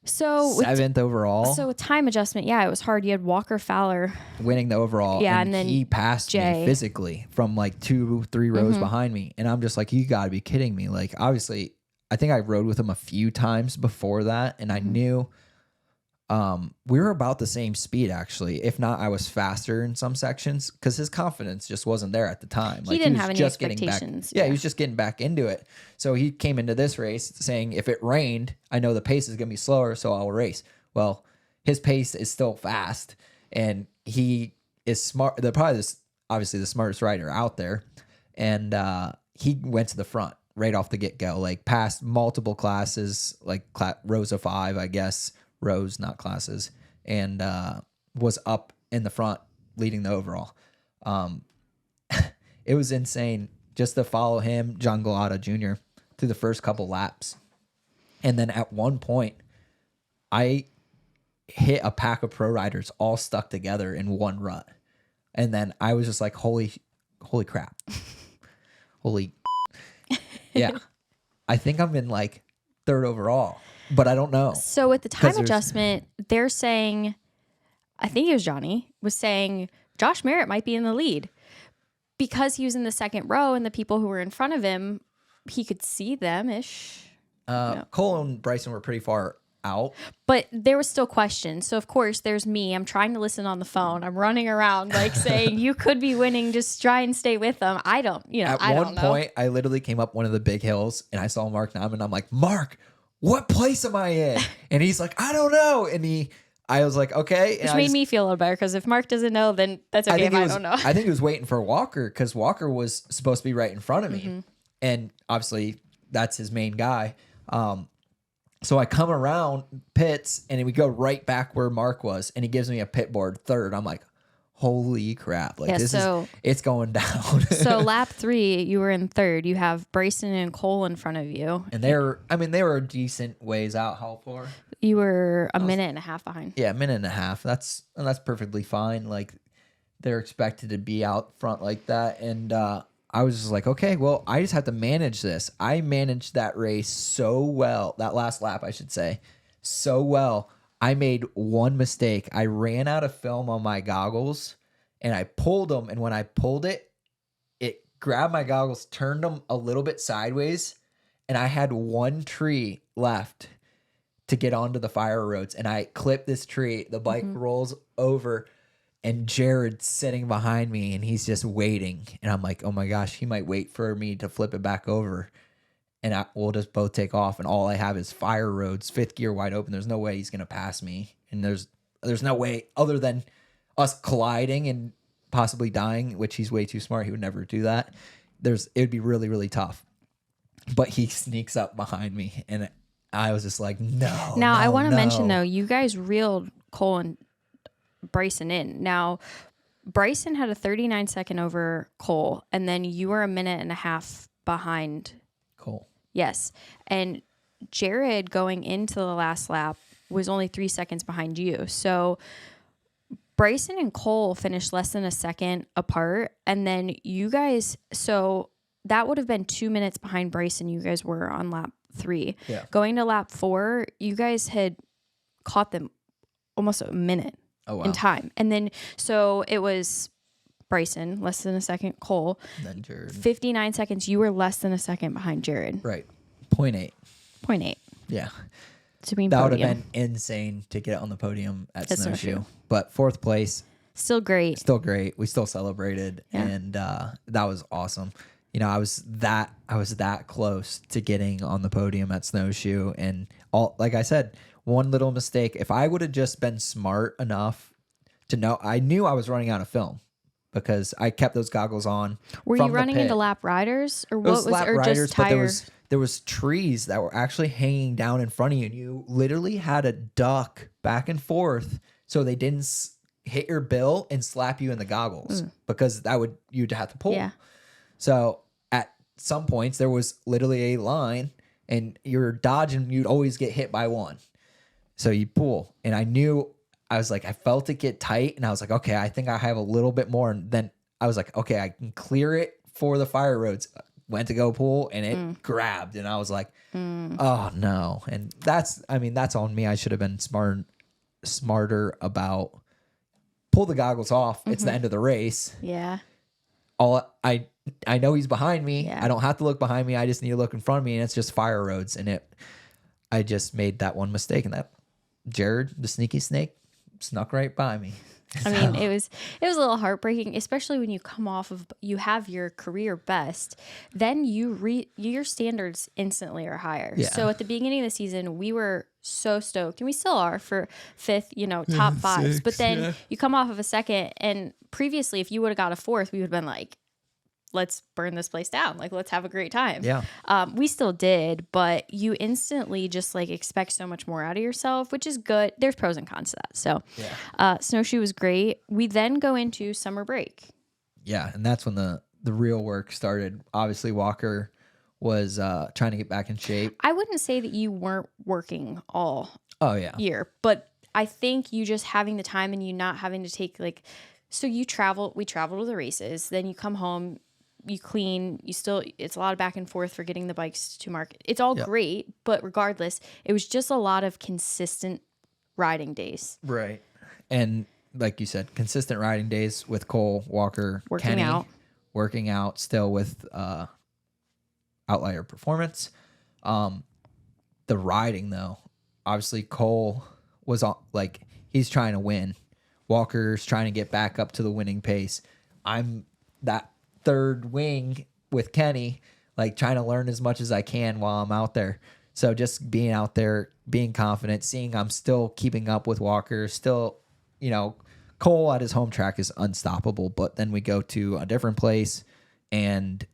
So with 7th overall, So with time adjustment, yeah, it was hard. You had Walker Fowler. winning the overall. Yeah, and then he passed Jay. me physically from like 2-3 rows behind me. And I'm just like, you got to be kidding me. Like, obviously, I think I rode with him a few times before that. And I knew we were about the same speed, actually. If not, I was faster in some sections because his confidence just wasn't there at the time. He didn't have any just getting expectations. back. Yeah, he was just getting back into it. So he came into this race saying, if it rained, I know the pace is going to be slower, so I'll race. Well, his pace is still fast, and he is smart. They're probably obviously the smartest rider out there. And he went to the front right off the get-go, like passed multiple classes, like rows of 5, I guess. Rows, not classes, and was up in the front leading the overall. It was insane just to follow him, John Galata Jr., through the first couple laps. And then at one point, I hit a pack of pro riders all stuck together in one rut. And then I was just like, holy crap. Holy. Yeah. I think I'm in like 3rd overall. But I don't know. So with the time adjustment, they're saying, I think it was Johnny, was saying Josh Merritt might be in the lead because he was in the 2nd row and the people who were in front of him, he could see them-ish. Cole and Bryson were pretty far out. But there was still questions. So, of course, there's me. I'm trying to listen on the phone. I'm running around like saying, you could be winning. Just try and stay with them. I don't, At one point, I literally came up one of the big hills and I saw Mark Nyman. I'm like, Mark, what place am I in? And he's like, I don't know. And I was like, okay. Which made me feel a little better because if Mark doesn't know, then that's okay if I don't know. I think he was waiting for Walker because Walker was supposed to be right in front of me. And obviously, that's his main guy. So I come around pits and we go right back where Mark was. And he gives me a pit board 3rd. I'm like, holy crap. Like, it's going down. So lap 3, you were in 3rd. You have Bryson and Cole in front of you. And they were a decent ways out. How far? You were a minute and a half behind. Yeah, a minute and a half. That's perfectly fine. Like, they're expected to be out front like that. And I was just like, okay, well, I just have to manage this. I managed that race so well, that last lap, I should say, so well. I made one mistake. I ran out of film on my goggles and I pulled them. And when I pulled it, it grabbed my goggles, turned them a little bit sideways. And I had one tree left to get onto the fire roads. And I clipped this tree. The bike rolls over and Jared's sitting behind me and he's just waiting. And I'm like, oh my gosh, he might wait for me to flip it back over. And we'll just both take off, and all I have is fire roads, 5th gear wide open. There's no way he's gonna pass me, and there's no way other than us colliding and possibly dying, which he's way too smart. He would never do that. It would be really, really tough. But he sneaks up behind me, and I was just like, no. Now I want to mention though, you guys reeled Cole and Bryson in. Now Bryson had a 39-second over Cole, and then you were a minute and a half behind Cole. Yes. And Jared going into the last lap was only 3 seconds behind you. So Bryson and Cole finished less than a second apart. And then you guys, so that would have been 2 minutes behind Bryson. You guys were on lap 3. Yeah. Going to lap 4, you guys had caught them almost a minute in time. And then, so it was Bryson, less than a second, Cole. Then Jared. 59 seconds. You were less than a second behind Jared. Right. 0.8. 0.8. Yeah. To be that would have been insane to get on the podium at Snowshoe. But 4th place. Still great. Still great. We still celebrated. Yeah. And that was awesome. I was that close to getting on the podium at Snowshoe. And like I said, one little mistake. If I would have just been smart enough to know, I knew I was running out of film. Because I kept those goggles on. Were you running into lap riders, or what was lap or riders, just tire? But there was trees that were actually hanging down in front of you, and you literally had to duck back and forth so they didn't hit your bill and slap you in the goggles because you'd have to pull. Yeah. So at some points there was literally a line, and you're dodging. You'd always get hit by one, so you pull. And I was like, I felt it get tight, and I was like, okay, I think I have a little bit more. And then I was like, okay, I can clear it for the fire roads. went to go pull and it grabbed, and I was like, oh no. And that's on me. I should have been smarter about pull the goggles off. It's the end of the race. Yeah. I know he's behind me. Yeah. I don't have to look behind me. I just need to look in front of me, and it's just fire roads. And I just made that one mistake, and that Jared, the sneaky snake, snuck right by me. I mean, it was a little heartbreaking, especially when you come off of, you have your career best, then your standards instantly are higher. Yeah. So at the beginning of the season, we were so stoked, and we still are for fifth, top fives. But then you come off of a second, and previously, if you would have got a fourth, we would have been like, let's burn this place down. Like, let's have a great time. Yeah. We still did, but you instantly just like expect so much more out of yourself, which is good. There's pros and cons to that. So, snowshoe was great. We then go into summer break. Yeah. And that's when the real work started. Obviously, Walker was trying to get back in shape. I wouldn't say that you weren't working all year, but I think you just having the time and you not having to take so we travel to the races, then you come home, you clean, it's a lot of back and forth for getting the bikes to market. It's all great, but regardless, it was just a lot of consistent riding days. Right. And like you said, consistent riding days with Cole, Walker, Kenny, working out still with Outlier Performance. The riding, though, obviously Cole was he's trying to win. Walker's trying to get back up to the winning pace. I'm that third wing with Kenny, trying to learn as much as I can while I'm out there. So just being out there, being confident, seeing I'm still keeping up with Walker, still, Cole at his home track is unstoppable, but then we go to a different place and,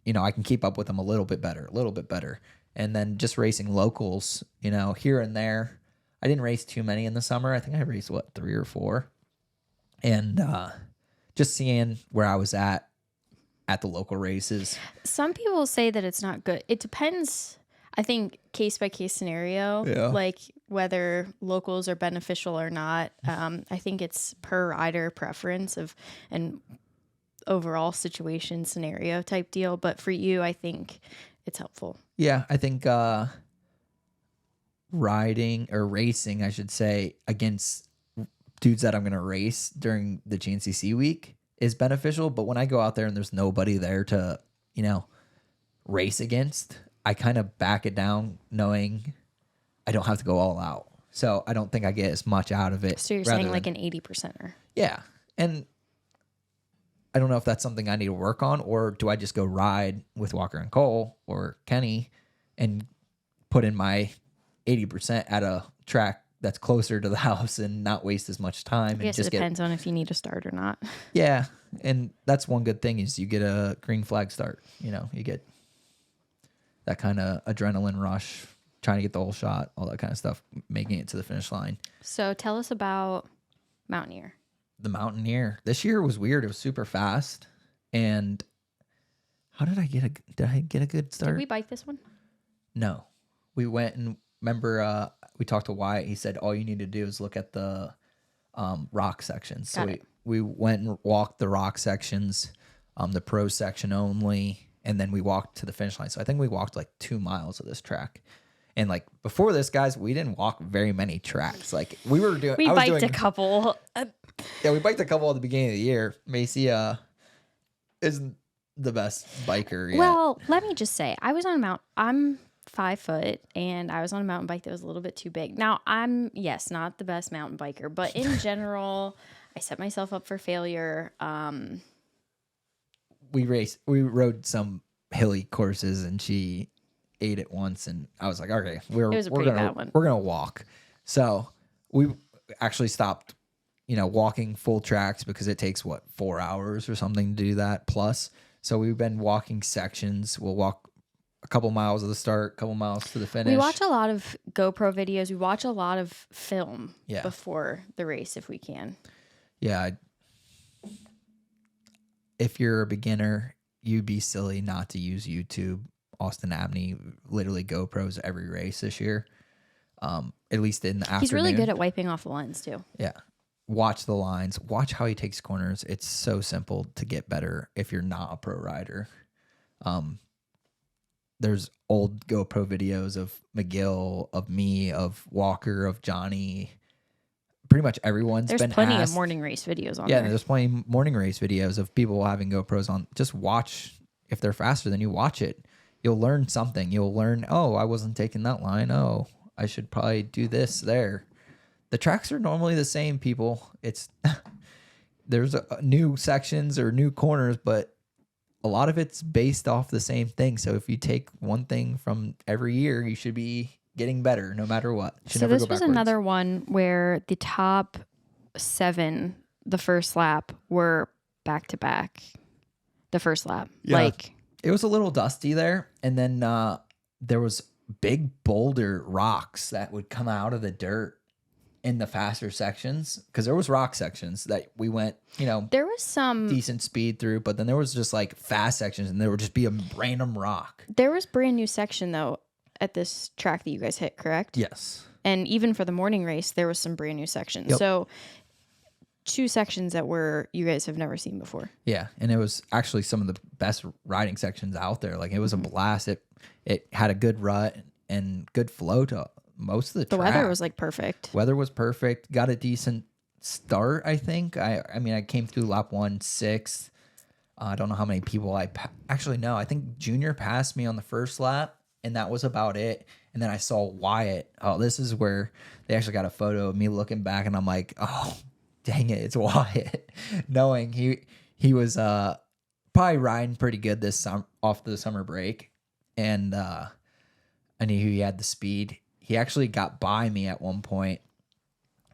I can keep up with him a little bit better. And then just racing locals, here and there. I didn't race too many in the summer. I think I raced 3 or 4. And just seeing where I was at the local races. Some people say that it's not good. It depends, I think, case by case scenario, whether locals are beneficial or not. I think it's per rider preference and overall situation scenario type deal. But for you, I think it's helpful. Yeah, I think racing, I should say, against dudes that I'm going to race during the GNCC week is beneficial. But when I go out there and there's nobody there to, race against, I kind of back it down knowing I don't have to go all out. So I don't think I get as much out of it. So you're saying like an 80%er. Yeah. And I don't know if that's something I need to work on, or do I just go ride with Walker and Cole or Kenny and put in my 80% at a track that's closer to the house and not waste as much time. I guess it depends on if you need to start or not. Yeah. And that's one good thing is you get a green flag start. You get that kind of adrenaline rush, trying to get the whole shot, all that kind of stuff, making it to the finish line. So tell us about Mountaineer. The Mountaineer. This year was weird. It was super fast. And how did I get a good start? Did we bike this one? No. We went and remember we talked to Wyatt. He said all you need to do is look at the rock sections. So we went and walked the rock sections, the pro section only, and then we walked to the finish line. So I think we walked 2 miles of this track. And before this, guys, we didn't walk very many tracks. We biked a couple. Yeah, we biked a couple at the beginning of the year. Macy isn't the best biker yet. Well, let me just say, I'm 5 foot, and I was on a mountain bike that was a little bit too big. Now, I'm, not the best mountain biker, but in general, I set myself up for failure. We rode some hilly courses, and she ate it once, and I was like, okay, we're gonna walk. So we actually stopped, walking full tracks because it takes 4 hours or something to do that plus. So we've been walking sections. We'll walk a couple miles of the start, a couple miles to the finish. We watch a lot of GoPro videos. We watch a lot of film before the race if we can. Yeah. If you're a beginner, you'd be silly not to use YouTube. Austin Abney literally GoPros every race this year, at least in the afternoon. He's really good at wiping off the lines too. Yeah. Watch the lines. Watch how he takes corners. It's so simple to get better if you're not a pro rider. there's old GoPro videos of McGill, of me, of Walker, of Johnny. Pretty much everyone's There's been plenty asked. of morning race videos on Yeah, there. there's plenty of morning race videos of people having GoPros on. Just watch. If they're faster than you, watch it. You'll learn something. You'll learn, oh, I wasn't taking that line. Oh, I should probably do this there. The tracks are normally the same, people. It's there's new sections or new corners, but a lot of it's based off the same thing. So if you take one thing from every year, you should be getting better no matter what. You should So never this go was backwards. another one where the top 7, the first lap, were back to back. The first lap, Yeah. like It was a little dusty there, and then there was big boulder rocks that would come out of the dirt in the faster sections, because there was rock sections that we went, there was some. decent speed through, but then there was just like fast sections, and there would just be a random rock. There was brand new section though at this track that you guys hit, correct? Yes. And even for the morning race, there was some brand new sections. Yep. So 2 sections that you guys have never seen before. Yeah, and it was actually some of the best riding sections out there. Like, it was a blast. It had a good rut and good flow to most of the The track. weather was like perfect. Weather was perfect. Got a decent start, I think. I mean, I came through lap 1 6th. I don't know how many people actually no. I think Junior passed me on the first lap, and that was about it. And then I saw Wyatt. Oh, this is where they actually got a photo of me looking back, and I'm like, oh, dang it, it's Wyatt. Knowing he was probably riding pretty good this off the summer break, and I knew he had the speed. He actually got by me at one point,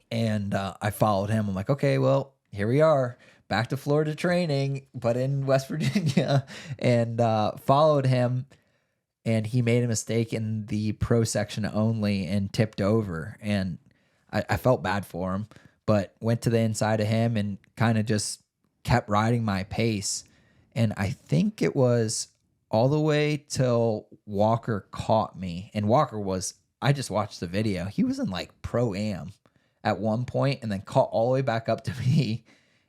and I followed him. I'm like, okay, well, here we are, back to Florida training, but in West Virginia, and followed him, and he made a mistake in the pro section only and tipped over, and I felt bad for him, but went to the inside of him and kind of just kept riding my pace, and I think it was all the way till Walker caught me, and I just watched the video. He was in like pro-am at one point, and then caught all the way back up to me.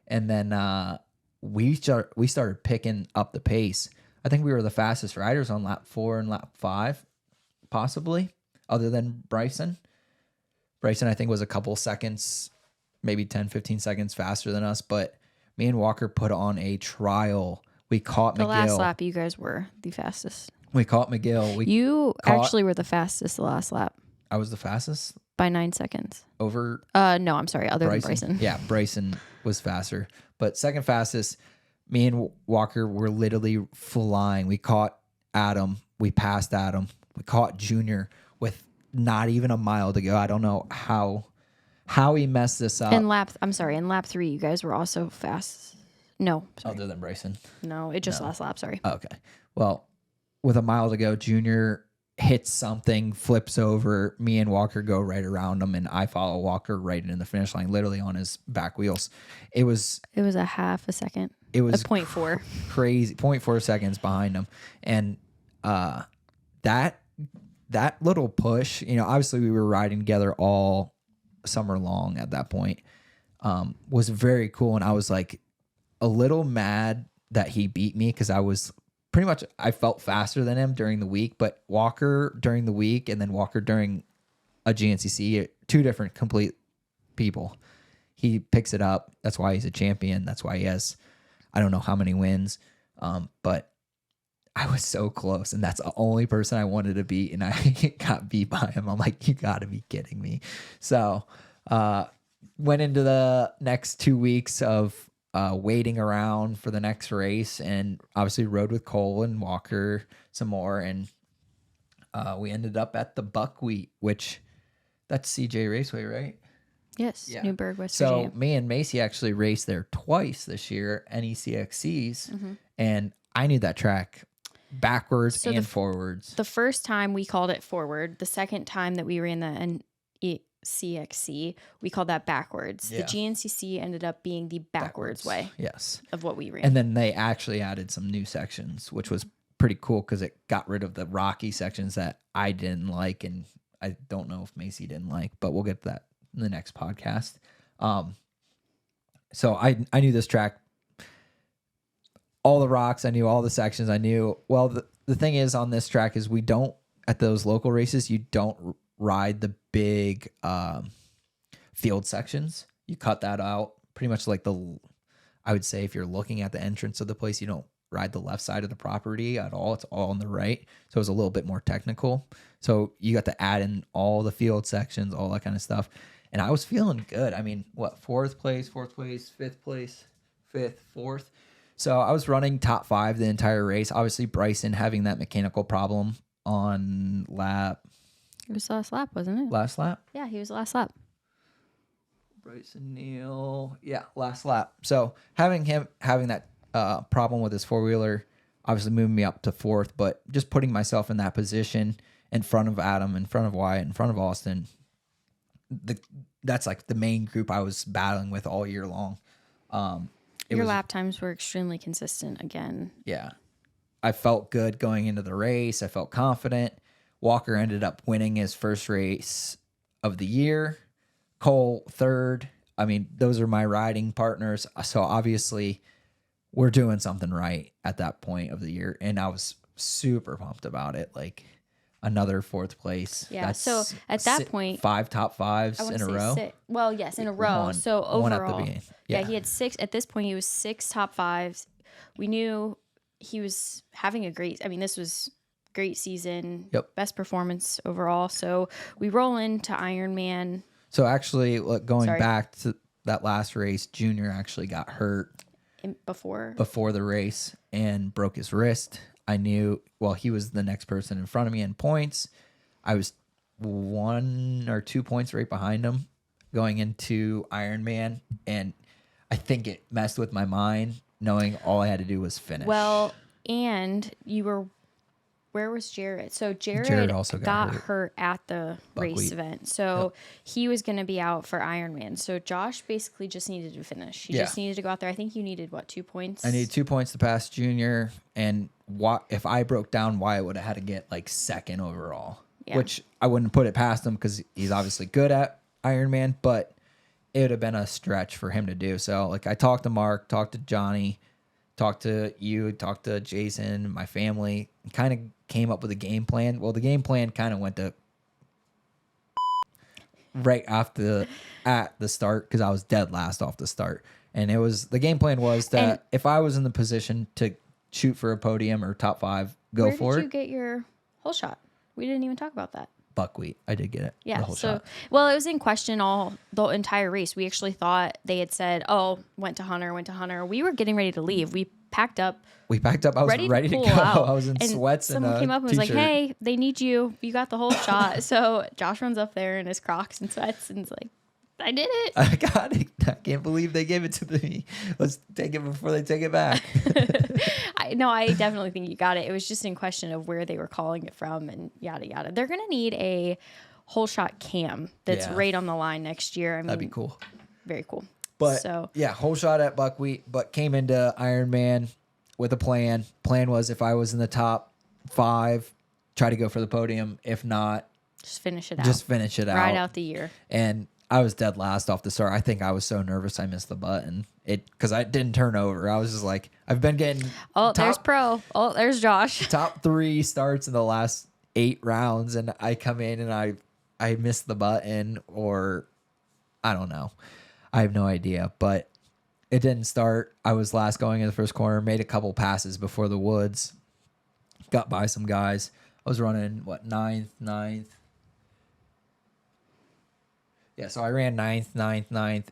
And then we started picking up the pace. I think we were the fastest riders on lap 4 and lap 5, possibly, other than Bryson. Bryson, I think, was a couple seconds, maybe 10, 15 seconds faster than us. But me and Walker put on a trial. We caught The McGill. last lap, you guys were the fastest. We caught McGill. You actually were the fastest the last lap I was the fastest by 9 seconds. over No, I'm sorry. Other Bryson. than Bryson. Yeah, Bryson was faster. But second fastest, me and Walker were literally flying. We caught Adam. We passed Adam. We caught Junior with not even a mile to go. I don't know how he messed this up. In lap 3, you guys were also fast. No, sorry. Other than Bryson. No, it just last lap. Sorry. Okay. Well, with a mile to go, Junior hits something, flips over. Me and Walker go right around him, and I follow Walker right into the finish line, literally on his back wheels. It was a half a second. It was a 0.4. Crazy. 0.4 seconds behind him. And that little push, obviously we were riding together all summer long at that point, was very cool. And I was like a little mad that he beat me, because I was pretty much, I felt faster than him during the week, but Walker during the week and then Walker during a GNCC, 2 different complete people. He picks it up. That's why he's a champion. That's why he has, I don't know how many wins, but I was so close, and that's the only person I wanted to beat, and I got beat by him. I'm like, you got to be kidding me. So went into the next 2 weeks of waiting around for the next race, and obviously rode with Cole and Walker some more, and we ended up at the Buckwheat, which that's CJ Raceway, right? Yes, Yeah. Newburgh, West So Virginia. me and Macy actually raced there twice this year, NECXCs, and I knew that track backwards and forwards. The first time we called it forward. The second time that we ran the NECXC, we called that backwards. Yeah. The GNCC ended up being the backwards way Yes. of what we ran. And then they actually added some new sections, which was pretty cool because it got rid of the rocky sections that I didn't like, and I don't know if Macy didn't like, but we'll get to that in the next podcast. So I knew this track, all the rocks, I knew all the sections, I knew, well, the thing is on this track is we don't, at those local races, you don't ride the big field sections. You cut that out. Pretty much like I would say if you're looking at the entrance of the place, you don't ride the left side of the property at all. It's all on the right. So it's a little bit more technical. So you got to add in all the field sections, all that kind of stuff. And I was feeling good. I mean, what, fourth place, fifth place, fourth. So I was running top 5 the entire race. Obviously, Bryson having that mechanical problem on lap. It was the last lap, wasn't it? Last lap? Yeah, he was the last lap. Bryson Neal. Yeah, last lap. So having that problem with his four-wheeler obviously moving me up to 4th, but just putting myself in that position in front of Adam, in front of Wyatt, in front of Austin, that's like the main group I was battling with all year long. Your lap times were extremely consistent again. Yeah. I felt good going into the race. I felt confident. Walker ended up winning his first race of the year. Cole, 3rd. I mean, those are my riding partners. So obviously we're doing something right at that point of the year. And I was super pumped about it. Like another 4th place. Yeah. That's so at that point, 5 top 5s in a row. Well, yes, in a row. So overall, one at the beginning. Yeah, he had 6. At this point, he was 6 top 5s. We knew he was having a this was great season. Yep. Best performance overall. So we roll into Ironman. So actually, going back to that last race, Junior actually got hurt Before the race and broke his wrist. I knew, he was the next person in front of me in points. I was 1 or 2 points right behind him going into Ironman, and I think it messed with my mind knowing all I had to do was finish. Well, and where was Jared? So Jared also got hurt at the race Buckwheat. event. So he was going to be out for Ironman. So Josh basically just needed to finish. He just needed to go out there. I think you needed, 2 points? I needed 2 points to pass Junior, and if I broke down, Wyatt would have had to get 2nd overall, which I wouldn't put it past him because he's obviously good at Ironman, but it would have been a stretch for him to do. So I talked to Mark, talked to Johnny, talked to you, talked to Jason, my family, kind of came up with a game plan. Well, the game plan kind of went to right at the start because I was dead last off the start. And the game plan was that if I was in the position to shoot for a podium or top 5, go for it. Where did you get your whole shot? We didn't even talk about that. Buckwheat. I did get it. Yeah. The whole shot. Well, it was in question the entire race. We actually thought they had said, went to Hunter. We were getting ready to leave. We packed up. I was ready to go. Out. I was in sweats and someone came up and was like, t-shirt. hey, they need you. You got the whole shot. So Josh runs up there in his Crocs and sweats and is like, I did it. I got it. I can't believe they gave it to me. Let's take it before they take it back. I definitely think you got it. It was just in question of where they were calling it from and yada, yada. They're going to need a whole shot cam that's right on the line next year. I mean, that'd be cool. Very cool. But whole shot at Buckwheat, but came into Ironman with a plan. Plan was if I was in the top 5, try to go for the podium. If not, just finish it out. Ride out the year. And I was dead last off the start. I think I was so nervous I missed the button. Because I didn't turn over. I was just like, I've been getting. There's Pro. Oh, there's Josh. Top 3 starts in the last 8 rounds, and I come in and I missed the button, or I don't know. I have no idea, but it didn't start. I was last going in the first corner, made a couple passes before the woods, got by some guys. I was running, 9th. Yeah, so I ran 9th,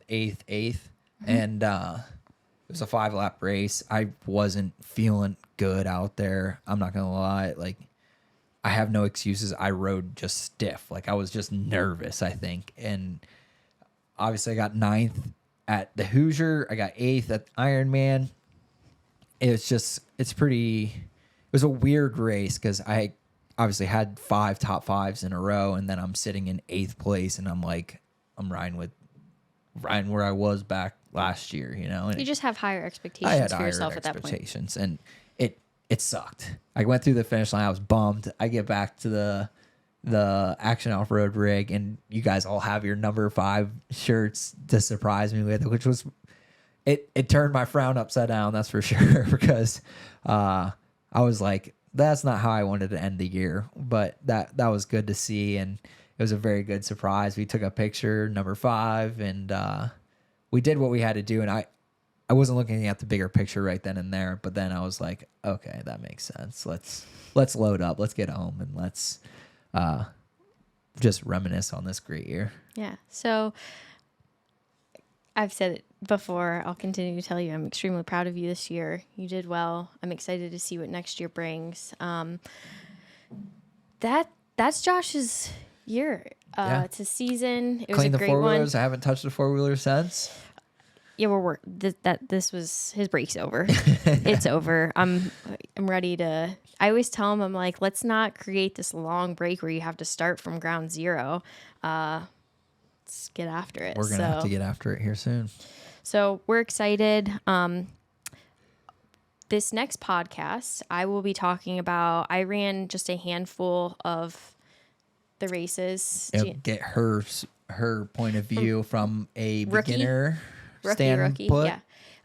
8th, and it was a 5-lap race. I wasn't feeling good out there. I'm not going to lie. I have no excuses. I rode just stiff. I was just nervous, I think. And obviously I got 9th at the Hoosier. I got 8th at Ironman. It was a weird race because I obviously had 5 top 5s in a row, and then I'm sitting in 8th place, and I'm riding where I was back last year, And you just have higher expectations for yourself at that point. And it sucked. I went through the finish line. I was bummed. I get back to the Action Off-Road rig, and you guys all have your number 5 shirts to surprise me with, which was it turned my frown upside down, that's for sure, because I was like, that's not how I wanted to end the year, but that was good to see, and it was a very good surprise. We took a picture, number 5, and we did what we had to do, and I wasn't looking at the bigger picture right then and there, but then I was like, okay, that makes sense. Let's load up, let's get home, and let's just reminisce on this great year. Yeah. So I've said it before. I'll continue to tell you, I'm extremely proud of you this year. You did well. I'm excited to see what next year brings. That's Josh's year. It's a season. It was Clean a the great one. four-wheelers. I haven't touched a four-wheeler since. Yeah, this was his break's over. It's over. I'm ready to. I always tell him, I'm like, let's not create this long break where you have to start from ground zero. Let's get after it. We're gonna have to get after it here soon. So we're excited. This next podcast, I will be talking about. I ran just a handful of the races. Get her point of view from a beginner rookie. Yeah.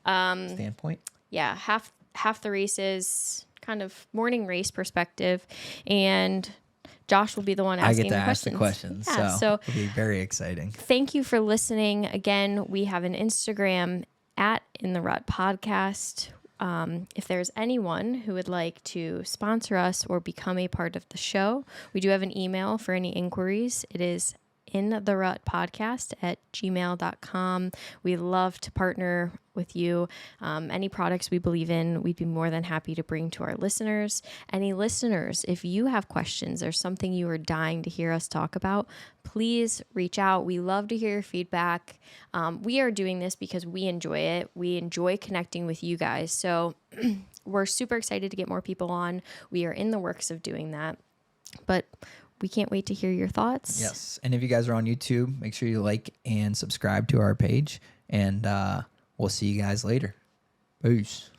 Standpoint. Yeah, half the races, kind of morning race perspective, and Josh will be the one asking the questions. I get to ask the questions, yeah, so it'll be very exciting. Thank you for listening. Again, we have an Instagram at In the Rut Podcast. If there's anyone who would like to sponsor us or become a part of the show, we do have an email for any inquiries. It is intherutpodcast@gmail.com. We love to partner with you. Any products we believe in, we'd be more than happy to bring to our listeners. Any listeners, if you have questions or something you are dying to hear us talk about, please reach out. We love to hear your feedback. We are doing this because we enjoy it. We enjoy connecting with you guys. So we're super excited to get more people on. We are in the works of doing that. But we can't wait to hear your thoughts. Yes. And if you guys are on YouTube, make sure you like and subscribe to our page. And we'll see you guys later. Peace.